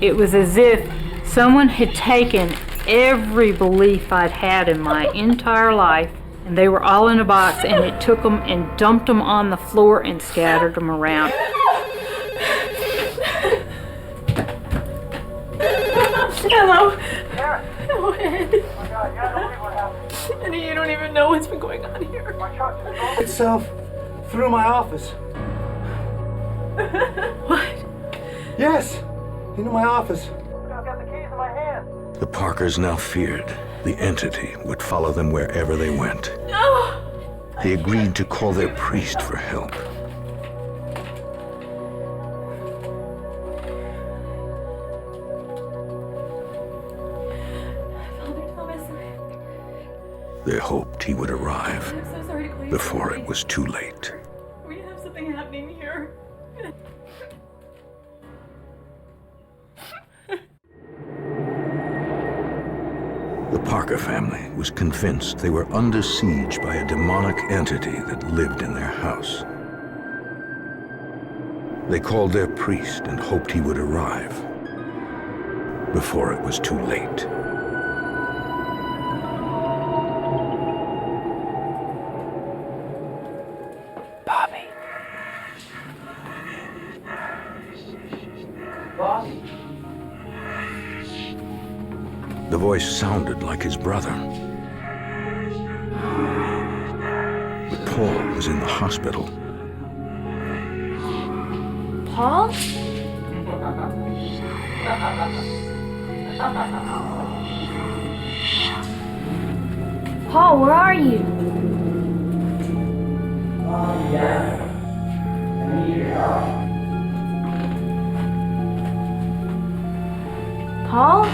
It was as if someone had taken every belief I'd had in my entire life, and they were all in a box, and it took them and dumped them on the floor and scattered them around. Hello. Go ahead. And you don't even know what's been going on here. Itself through my office. What? Yes, into my office. I've got the keys in my hand. The Parkers now feared the entity would follow them wherever they went. No. They agreed to call their priest for help. Father Thomas. They hoped he would arrive I'm so sorry to call you. before it was too late. We have something happening here. The Parker family was convinced they were under siege by a demonic entity that lived in their house. They called their priest and hoped he would arrive before it was too late. Bobby. Bobby. The voice sounded like his brother. But Paul was in the hospital. Paul? Paul, where are you? Paul?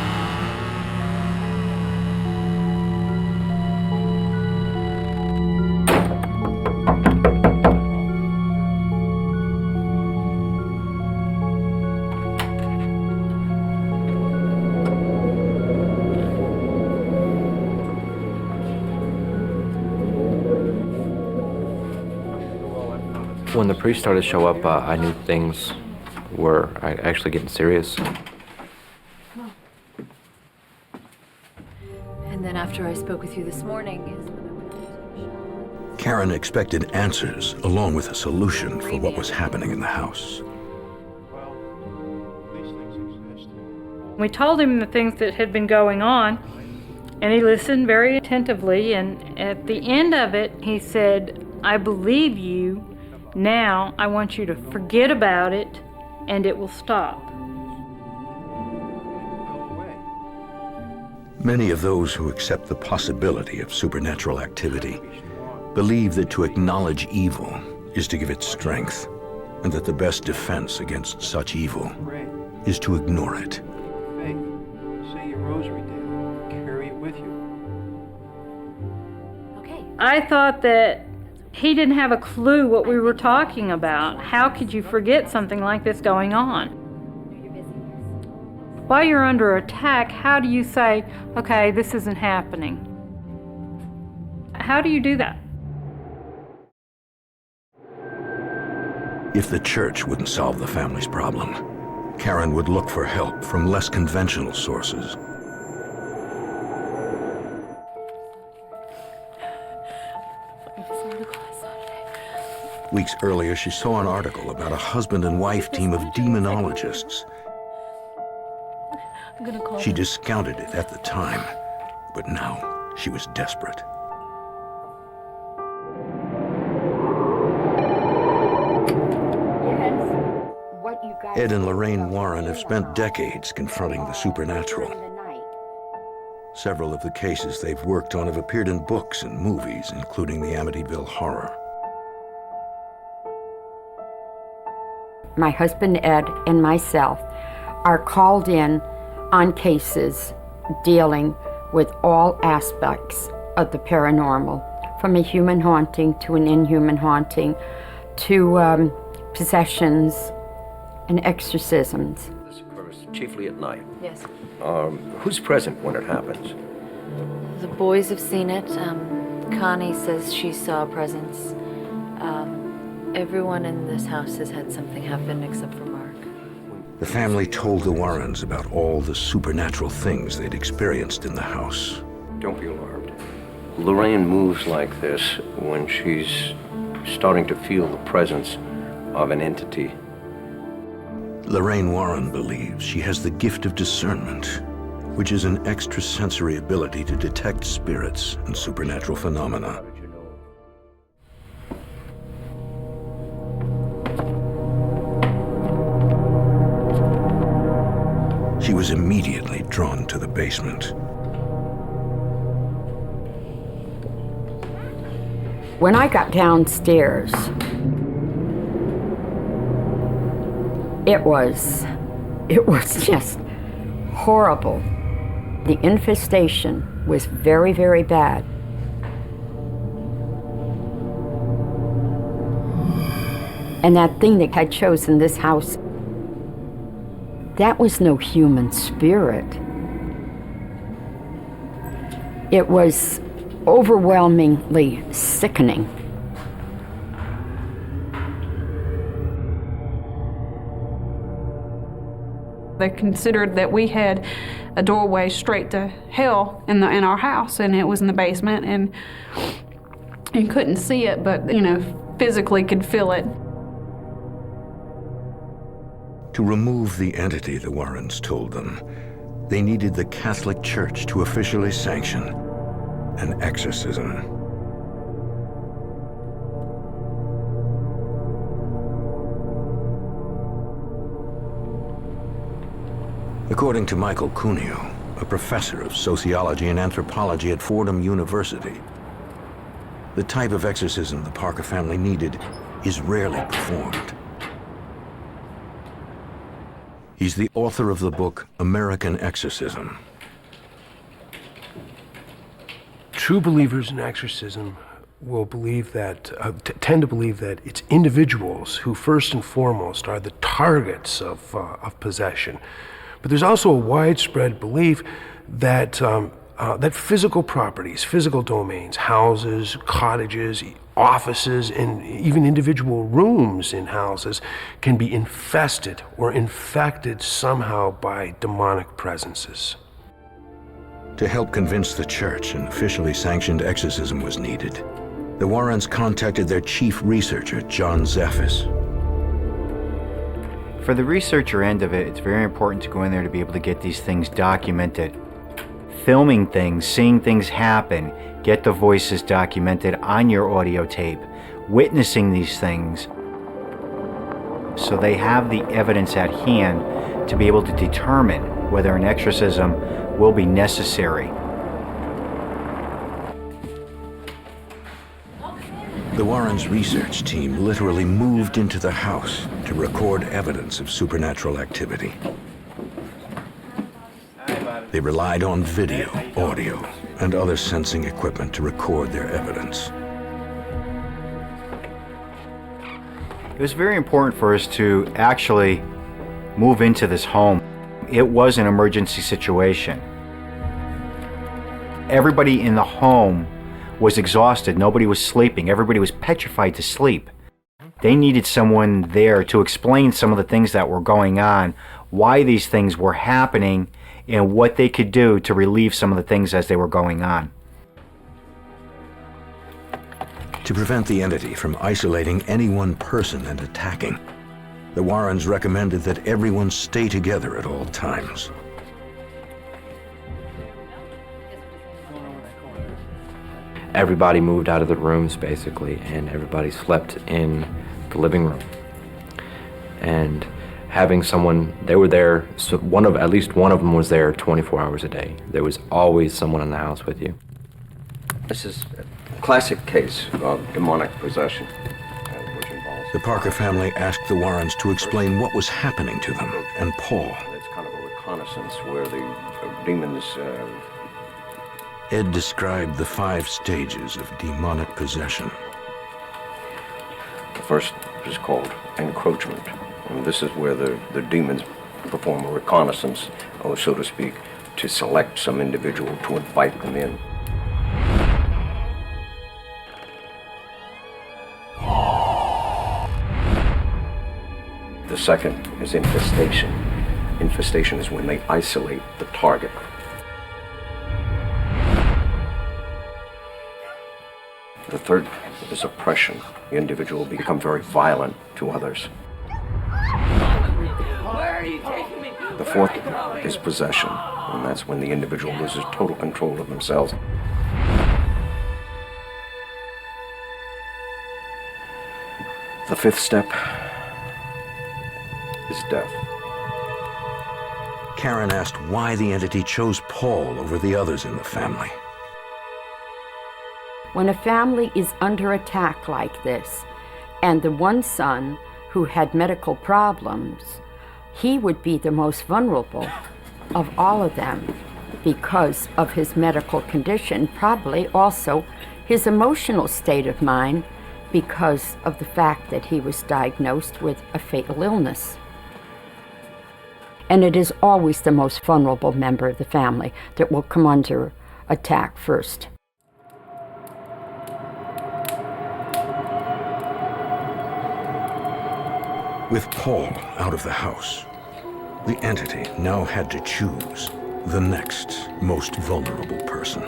When the priest started to show up, I knew things were actually getting serious. And then after I spoke with you this morning, Karen expected answers along with a solution for what was happening in the house. We told him the things that had been going on, and he listened very attentively, and at the end of it, he said, "I believe you. Now I want you to forget about it, and it will stop." Many of those who accept the possibility of supernatural activity believe that to acknowledge evil is to give it strength, and that the best defense against such evil is to ignore it. Say your rosary daily. Carry it with you. I thought that he didn't have a clue what we were talking about. How could you forget something like this going on? While you're under attack, how do you say, okay, this isn't happening? How do you do that? If the church wouldn't solve the family's problem, Karen would look for help from less conventional sources. Weeks earlier, she saw an article about a husband and wife team of demonologists. She discounted it at the time, but now she was desperate. Ed and Lorraine Warren have spent decades confronting the supernatural. Several of the cases they've worked on have appeared in books and movies, including the Amityville Horror. My husband Ed and myself are called in on cases dealing with all aspects of the paranormal, from a human haunting to an inhuman haunting to possessions and exorcisms. This occurs chiefly at night. Yes. Who's present when it happens? The boys have seen it. Connie says she saw a presence. Everyone in this house has had something happen except for Mark. The family told the Warrens about all the supernatural things they'd experienced in the house. Don't be alarmed. Lorraine moves like this when she's starting to feel the presence of an entity. Lorraine Warren believes she has the gift of discernment, which is an extrasensory ability to detect spirits and supernatural phenomena. She was immediately drawn to the basement. When I got downstairs, it was just horrible. The infestation was very, very bad. And that thing that had chosen this house, that was no human spirit. It was overwhelmingly sickening. They considered that we had a doorway straight to hell in our house, and it was in the basement, and you couldn't see it, but physically could feel it. To remove the entity, the Warrens told them, they needed the Catholic Church to officially sanction an exorcism. According to Michael Cuneo, a professor of sociology and anthropology at Fordham University, the type of exorcism the Parker family needed is rarely performed. He's the author of the book American Exorcism. True believers in exorcism will believe that, tend to believe that it's individuals who first and foremost are the targets of possession. But there's also a widespread belief that that physical properties, physical domains, houses, cottages, offices, and even individual rooms in houses can be infested or infected somehow by demonic presences. To help convince the church an officially sanctioned exorcism was needed, the Warrens contacted their chief researcher, John Zaffis. For the researcher end of it, it's very important to go in there to be able to get these things documented. Filming things, seeing things happen, get the voices documented on your audio tape, witnessing these things, so they have the evidence at hand to be able to determine whether an exorcism will be necessary. The Warrens' research team literally moved into the house to record evidence of supernatural activity. Hi, They relied on video, audio, and other sensing equipment to record their evidence. It was very important for us to actually move into this home. It was an emergency situation. Everybody in the home was exhausted. Nobody was sleeping. Everybody was petrified to sleep. They needed someone there to explain some of the things that were going on, why these things were happening, and what they could do to relieve some of the things as they were going on. To prevent the entity from isolating any one person and attacking, the Warrens recommended that everyone stay together at all times. Everybody moved out of the rooms, basically, and everybody slept in the living room. And having someone, they were there, so at least one of them was there 24 hours a day. There was always someone in the house with you. This is a classic case of demonic possession, which involves... The Parker family asked the Warrens to explain what was happening to them and Paul. It's kind of a reconnaissance where the demons... Ed described the 5 stages of demonic possession. The first is called encroachment. And this is where the demons perform a reconnaissance, or so to speak, to select some individual to invite them in. The second is infestation. Infestation is when they isolate the target. The third is oppression. The individual will become very violent to others. Where are you taking me? The fourth is possession, and that's when the individual loses total control of themselves. The fifth step is death. Karen asked why the entity chose Paul over the others in the family. When a family is under attack like this, and the one son who had medical problems, he would be the most vulnerable of all of them because of his medical condition, probably also his emotional state of mind because of the fact that he was diagnosed with a fatal illness. And it is always the most vulnerable member of the family that will come under attack first. With Paul out of the house, the entity now had to choose the next most vulnerable person.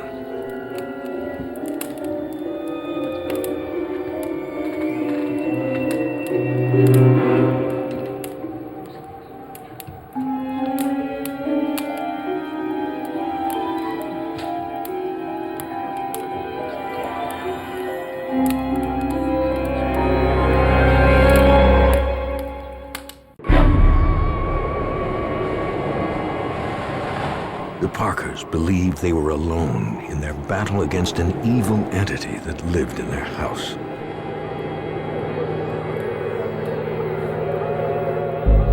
The Parkers believed they were alone in their battle against an evil entity that lived in their house.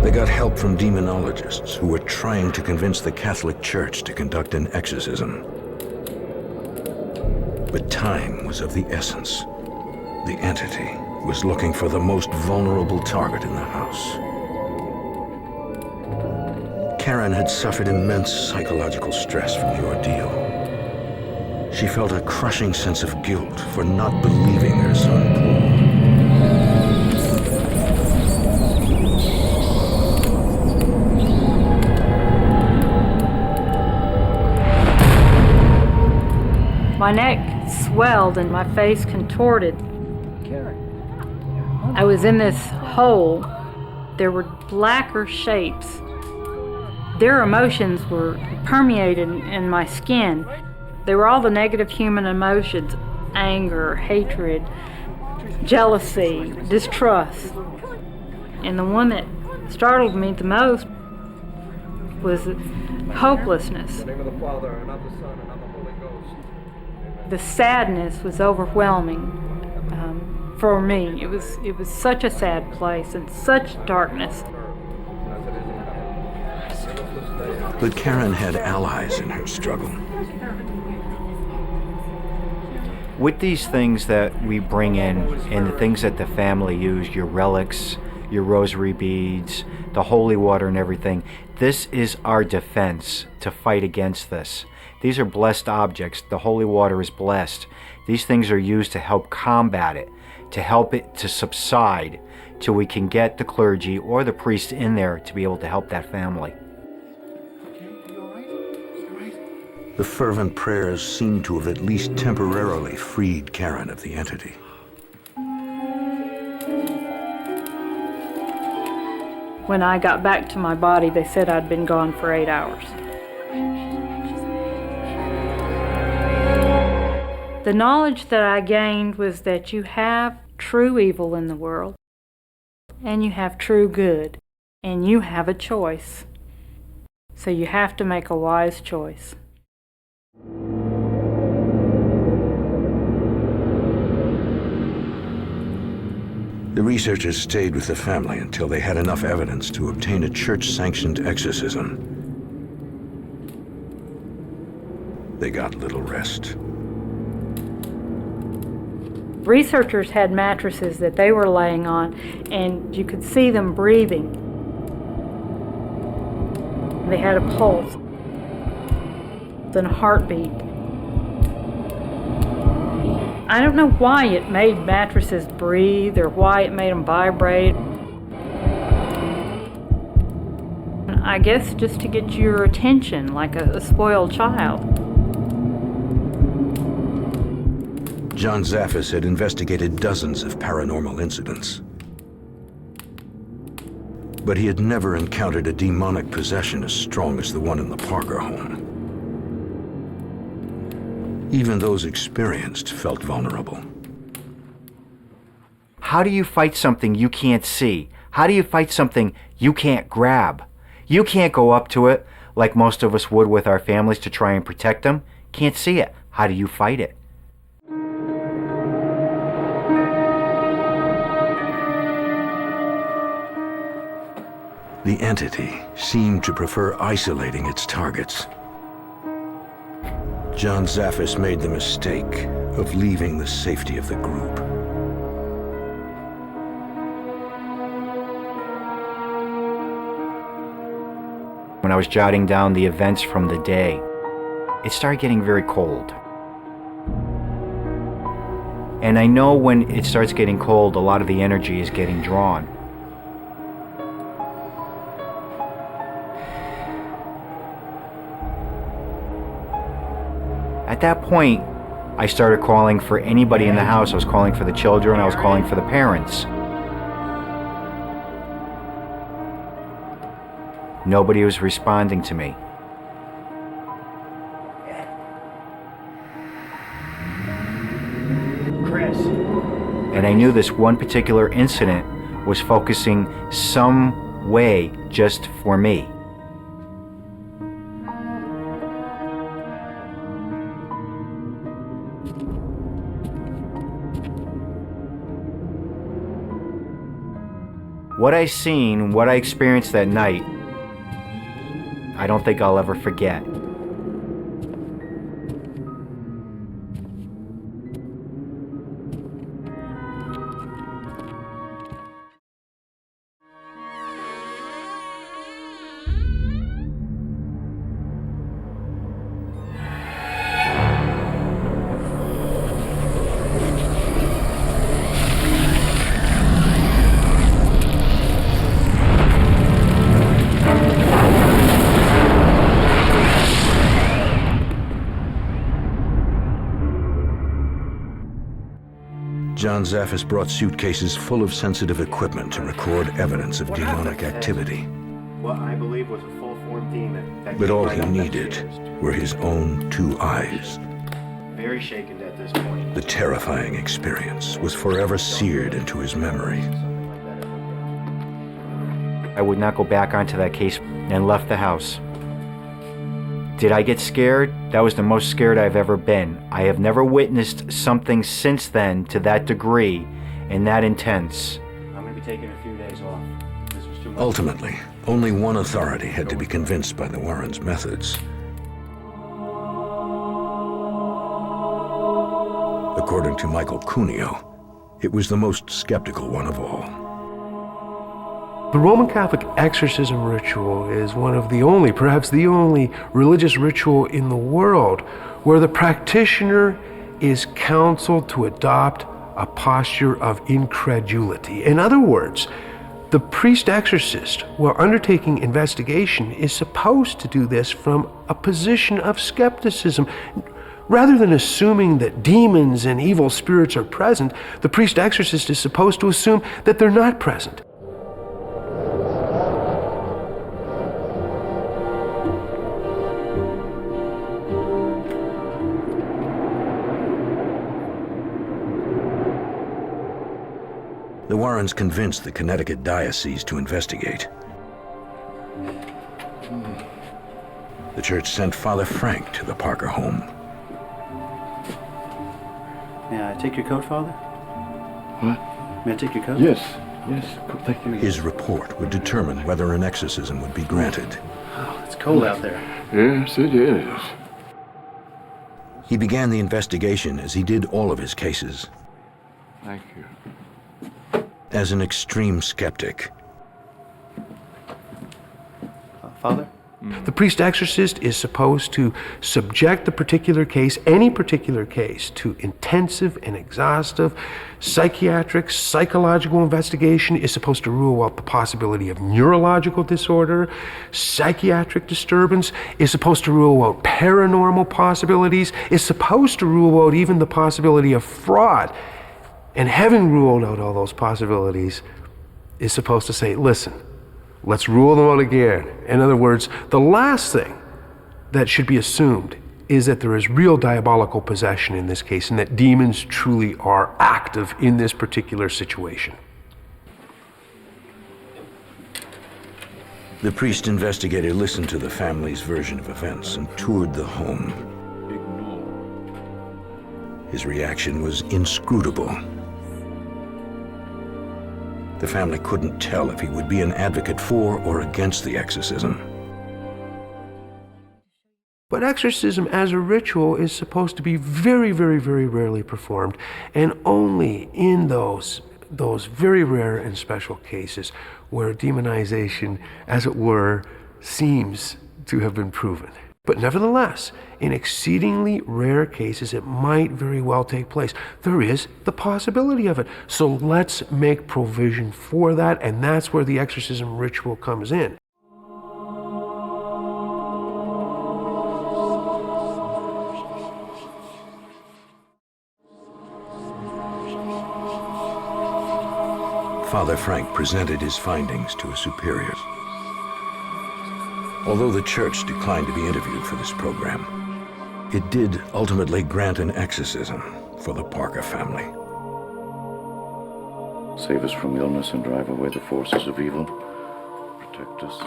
They got help from demonologists who were trying to convince the Catholic Church to conduct an exorcism. But time was of the essence. The entity was looking for the most vulnerable target in the house. Karen had suffered immense psychological stress from the ordeal. She felt a crushing sense of guilt for not believing her son Paul. My neck swelled and my face contorted. I was in this hole. There were blacker shapes. Their emotions were permeated in my skin. They were all the negative human emotions: anger, hatred, jealousy, distrust. And the one that startled me the most was hopelessness. In the name of the Father, and of the Son, and of the Holy Ghost. The sadness was overwhelming for me. It was such a sad place and such darkness. But Karen had allies in her struggle. With these things that we bring in and the things that the family use, your relics, your rosary beads, the holy water and everything, this is our defense to fight against this. These are blessed objects. The holy water is blessed. These things are used to help combat it, to help it to subside, till we can get the clergy or the priest in there to be able to help that family. The fervent prayers seemed to have at least temporarily freed Karen of the entity. When I got back to my body, they said I'd been gone for 8 hours. The knowledge that I gained was that you have true evil in the world, and you have true good, and you have a choice. So you have to make a wise choice. The researchers stayed with the family until they had enough evidence to obtain a church-sanctioned exorcism. They got little rest. Researchers had mattresses that they were laying on, and you could see them breathing. They had a pulse and a heartbeat. I don't know why it made mattresses breathe or why it made them vibrate. I guess just to get your attention, like a spoiled child. John Zaffis had investigated dozens of paranormal incidents. But he had never encountered a demonic possession as strong as the one in the Parker home. Even those experienced felt vulnerable. How do you fight something you can't see? How do you fight something you can't grab? You can't go up to it like most of us would with our families to try and protect them. Can't see it. How do you fight it? The entity seemed to prefer isolating its targets. John Zaffis made the mistake of leaving the safety of the group. When I was jotting down the events from the day, it started getting very cold. And I know when it starts getting cold, a lot of the energy is getting drawn. At that point, I started calling for anybody in the house. I was calling for the children, I was calling for the parents. Nobody was responding to me. Chris. And I knew this one particular incident was focusing some way just for me. What I seen, what I experienced that night, I don't think I'll ever forget. John Zaffis brought suitcases full of sensitive equipment to record evidence of demonic activity. What I believe was a full-formed demon. But all he needed were his own two eyes. Very shaken at this point. The terrifying experience was forever seared into his memory. I would not go back onto that case and left the house. Did I get scared? That was the most scared I've ever been. I have never witnessed something since then to that degree and that intense. I'm going to be taking a few days off. This was too much. Ultimately, Only one authority had to be convinced by the Warrens' methods. According to Michael Cuneo, it was the most skeptical one of all. The Roman Catholic exorcism ritual is one of the only, perhaps the only, religious ritual in the world where the practitioner is counseled to adopt a posture of incredulity. In other words, the priest exorcist, while undertaking investigation, is supposed to do this from a position of skepticism. Rather than assuming that demons and evil spirits are present, the priest exorcist is supposed to assume that they're not present. The Warrens convinced the Connecticut diocese to investigate. The church sent Father Frank to the Parker home. May I take your coat, Father? What? May I take your coat? Yes, thank you. His report would determine whether an exorcism would be granted. Oh, it's cold out there. Yes, it is. He began the investigation as he did all of his cases. Thank you. As an extreme skeptic. Father? The priest exorcist is supposed to subject the particular case, any particular case, to intensive and exhaustive psychiatric, psychological investigation, is supposed to rule out the possibility of neurological disorder, psychiatric disturbance, is supposed to rule out paranormal possibilities, is supposed to rule out even the possibility of fraud. And having ruled out all those possibilities, is supposed to say, listen, let's rule them out again. In other words, the last thing that should be assumed is that there is real diabolical possession in this case and that demons truly are active in this particular situation. The priest investigator listened to the family's version of events and toured the home. His reaction was inscrutable. The family couldn't tell if he would be an advocate for or against the exorcism. But exorcism as a ritual is supposed to be very, very, very rarely performed, and only in those very rare and special cases where demonization, as it were, seems to have been proven. But nevertheless, in exceedingly rare cases, it might very well take place. There is the possibility of it. So let's make provision for that, and that's where the exorcism ritual comes in. Father Frank presented his findings to his superiors. Although the church declined to be interviewed for this program, it did ultimately grant an exorcism for the Parker family. Save us from illness and drive away the forces of evil. Protect us.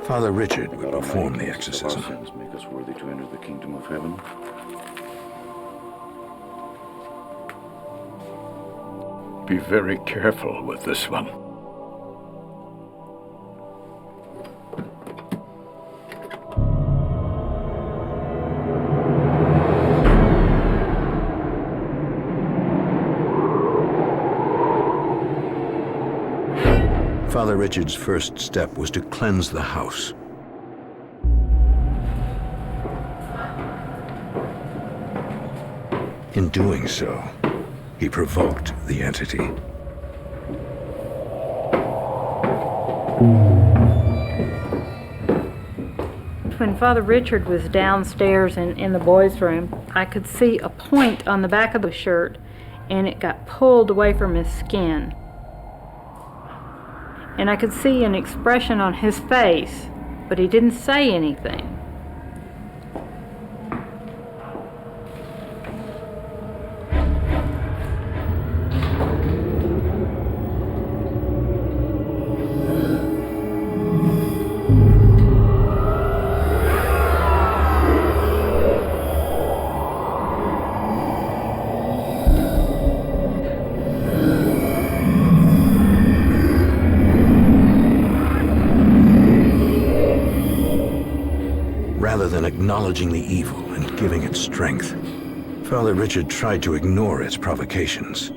Father Richard would perform the exorcism. Our sins make us worthy to enter the kingdom of heaven. Be very careful with this one. Father Richard's first step was to cleanse the house. In doing so, he provoked the entity. When Father Richard was downstairs in the boys' room, I could see a point on the back of the shirt, and it got pulled away from his skin. And I could see an expression on his face, but he didn't say anything. rather than acknowledging the evil and giving it strength. Father Richard tried to ignore its provocations.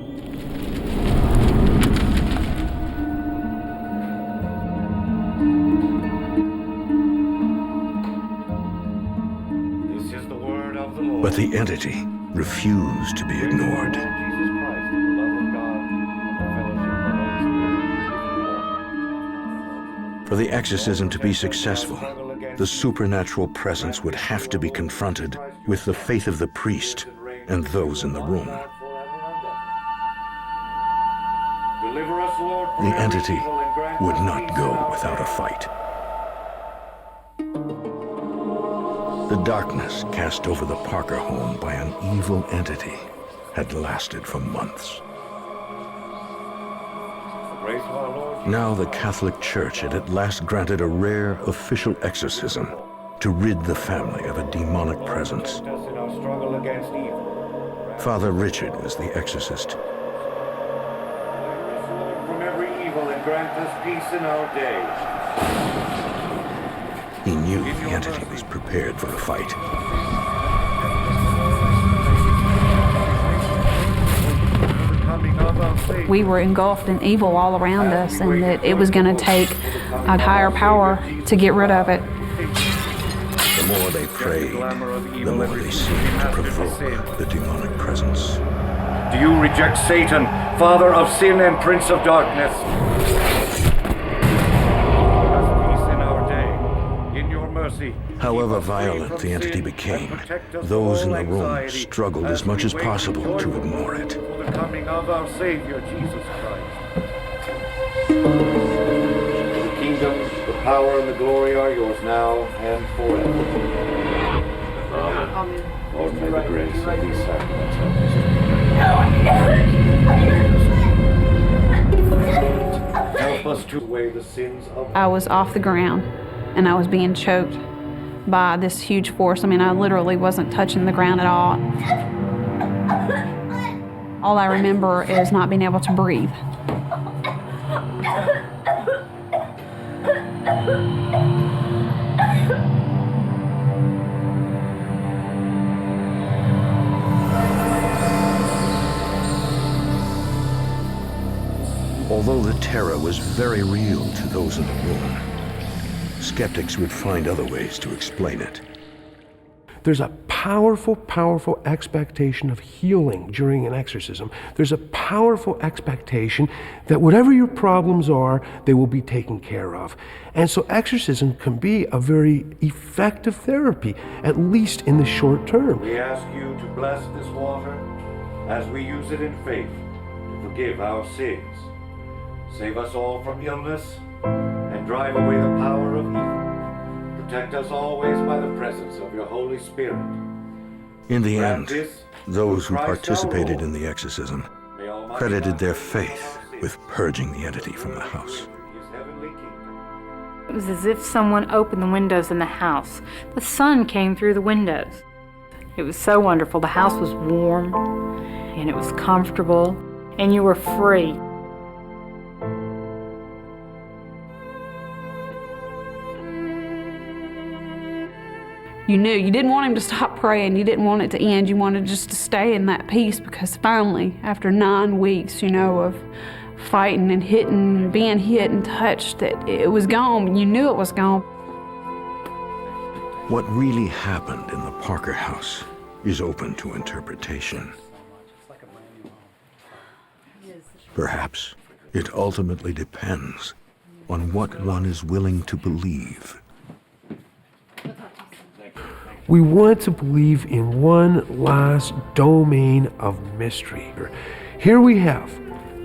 This is the word of the Lord. But the entity refused to be ignored. For the exorcism to be successful, the supernatural presence would have to be confronted with the faith of the priest and those in the room. The entity would not go without a fight. The darkness cast over the Parker home by an evil entity had lasted for months. Now the Catholic Church had at last granted a rare official exorcism to rid the family of a demonic presence. Father Richard was the exorcist. From every evil and grant us peace in our day. He knew the entity was prepared for a fight. We were engulfed in evil all around us, and that it was going to take a higher power to get rid of it. The more they prayed, the more they seemed to provoke the demonic presence. Do you reject Satan, father of sin and prince of darkness? Peace in our day. In your mercy. However violent the entity became, those in the room struggled as much as possible to ignore it. For the coming of our Savior, Jesus Christ. The kingdom, the power, and the glory are yours now and forever. Amen. Lord, may the grace of these sacraments help us to weigh the sins of... I was off the ground, and I was being choked by this huge force. I mean, I literally wasn't touching the ground at all. All I remember is not being able to breathe. Although the terror was very real to those in the room, skeptics would find other ways to explain it. There's a powerful, powerful expectation of healing during an exorcism. There's a powerful expectation that whatever your problems are, they will be taken care of. And so exorcism can be a very effective therapy, at least in the short term. We ask you to bless this water as we use it in faith to forgive our sins. Save us all from illness and drive away the power of evil. Protect us always by the presence of your Holy Spirit. In the end, those who participated in the exorcism credited their faith with purging the entity from the house. It was as if someone opened the windows in the house. The sun came through the windows. It was so wonderful. The house was warm, and it was comfortable, and you were free. You knew you didn't want him to stop praying. You didn't want it to end. You wanted just to stay in that peace, because finally, after 9 weeks, of fighting and hitting and being hit and touched, that it was gone. You knew it was gone. What really happened in the Parker house is open to interpretation. Perhaps it ultimately depends on what one is willing to believe. We want to believe in one last domain of mystery. Here we have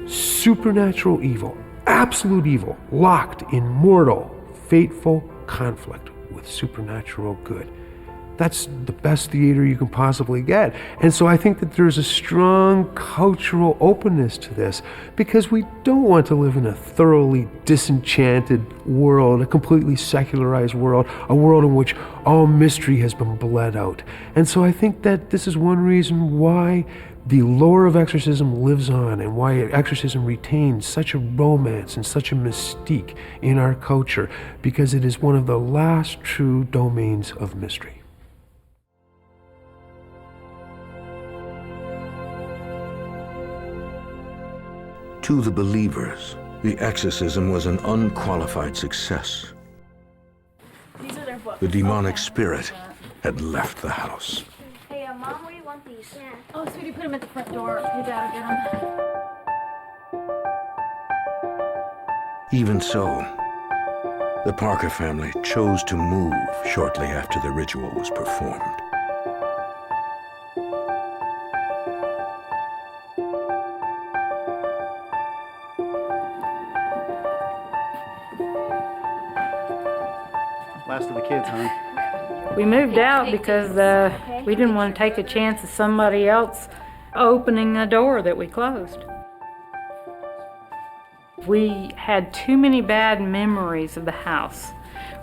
supernatural evil, absolute evil, locked in mortal, fateful conflict with supernatural good. That's the best theater you can possibly get. And so I think that there's a strong cultural openness to this, because we don't want to live in a thoroughly disenchanted world, a completely secularized world, a world in which all mystery has been bled out. And so I think that this is one reason why the lore of exorcism lives on, and why exorcism retains such a romance and such a mystique in our culture, because it is one of the last true domains of mystery. To the believers, the exorcism was an unqualified success. The demonic spirit had left the house. Hey, Mom, where do you want these? Yeah. Oh, sweetie, put them at the front door. Your dad will get them. Even so, the Parker family chose to move shortly after the ritual was performed. Last of the kids, huh? We moved out because we didn't want to take a chance of somebody else opening a door that we closed. We had too many bad memories of the house.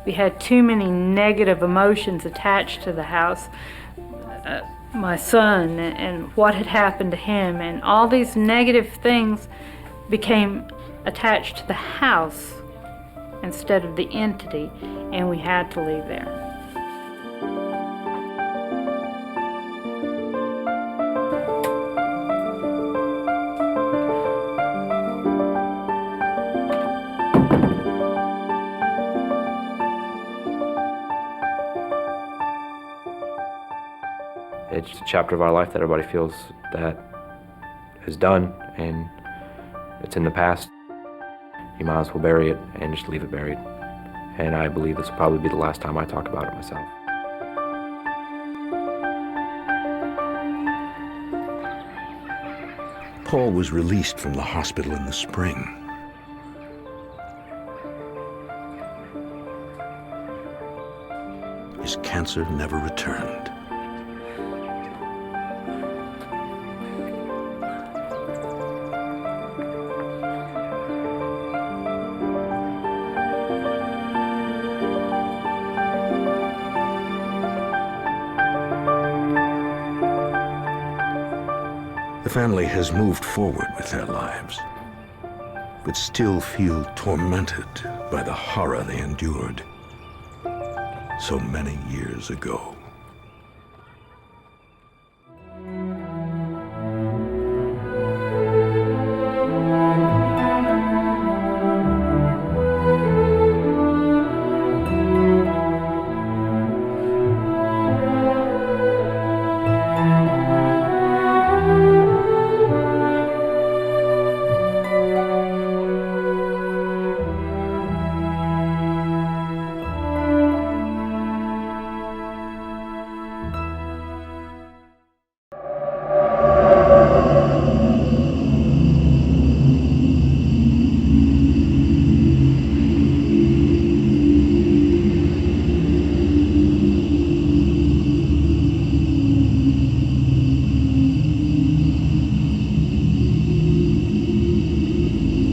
We had too many negative emotions attached to the house. My son and what had happened to him, and all these negative things became attached to the house instead of the entity, and we had to leave there. It's a chapter of our life that everybody feels that is done, and it's in the past. You might as well bury it and just leave it buried. And I believe this will probably be the last time I talk about it myself. Paul was released from the hospital in the spring. His cancer never returned. The family has moved forward with their lives, but still feel tormented by the horror they endured so many years ago.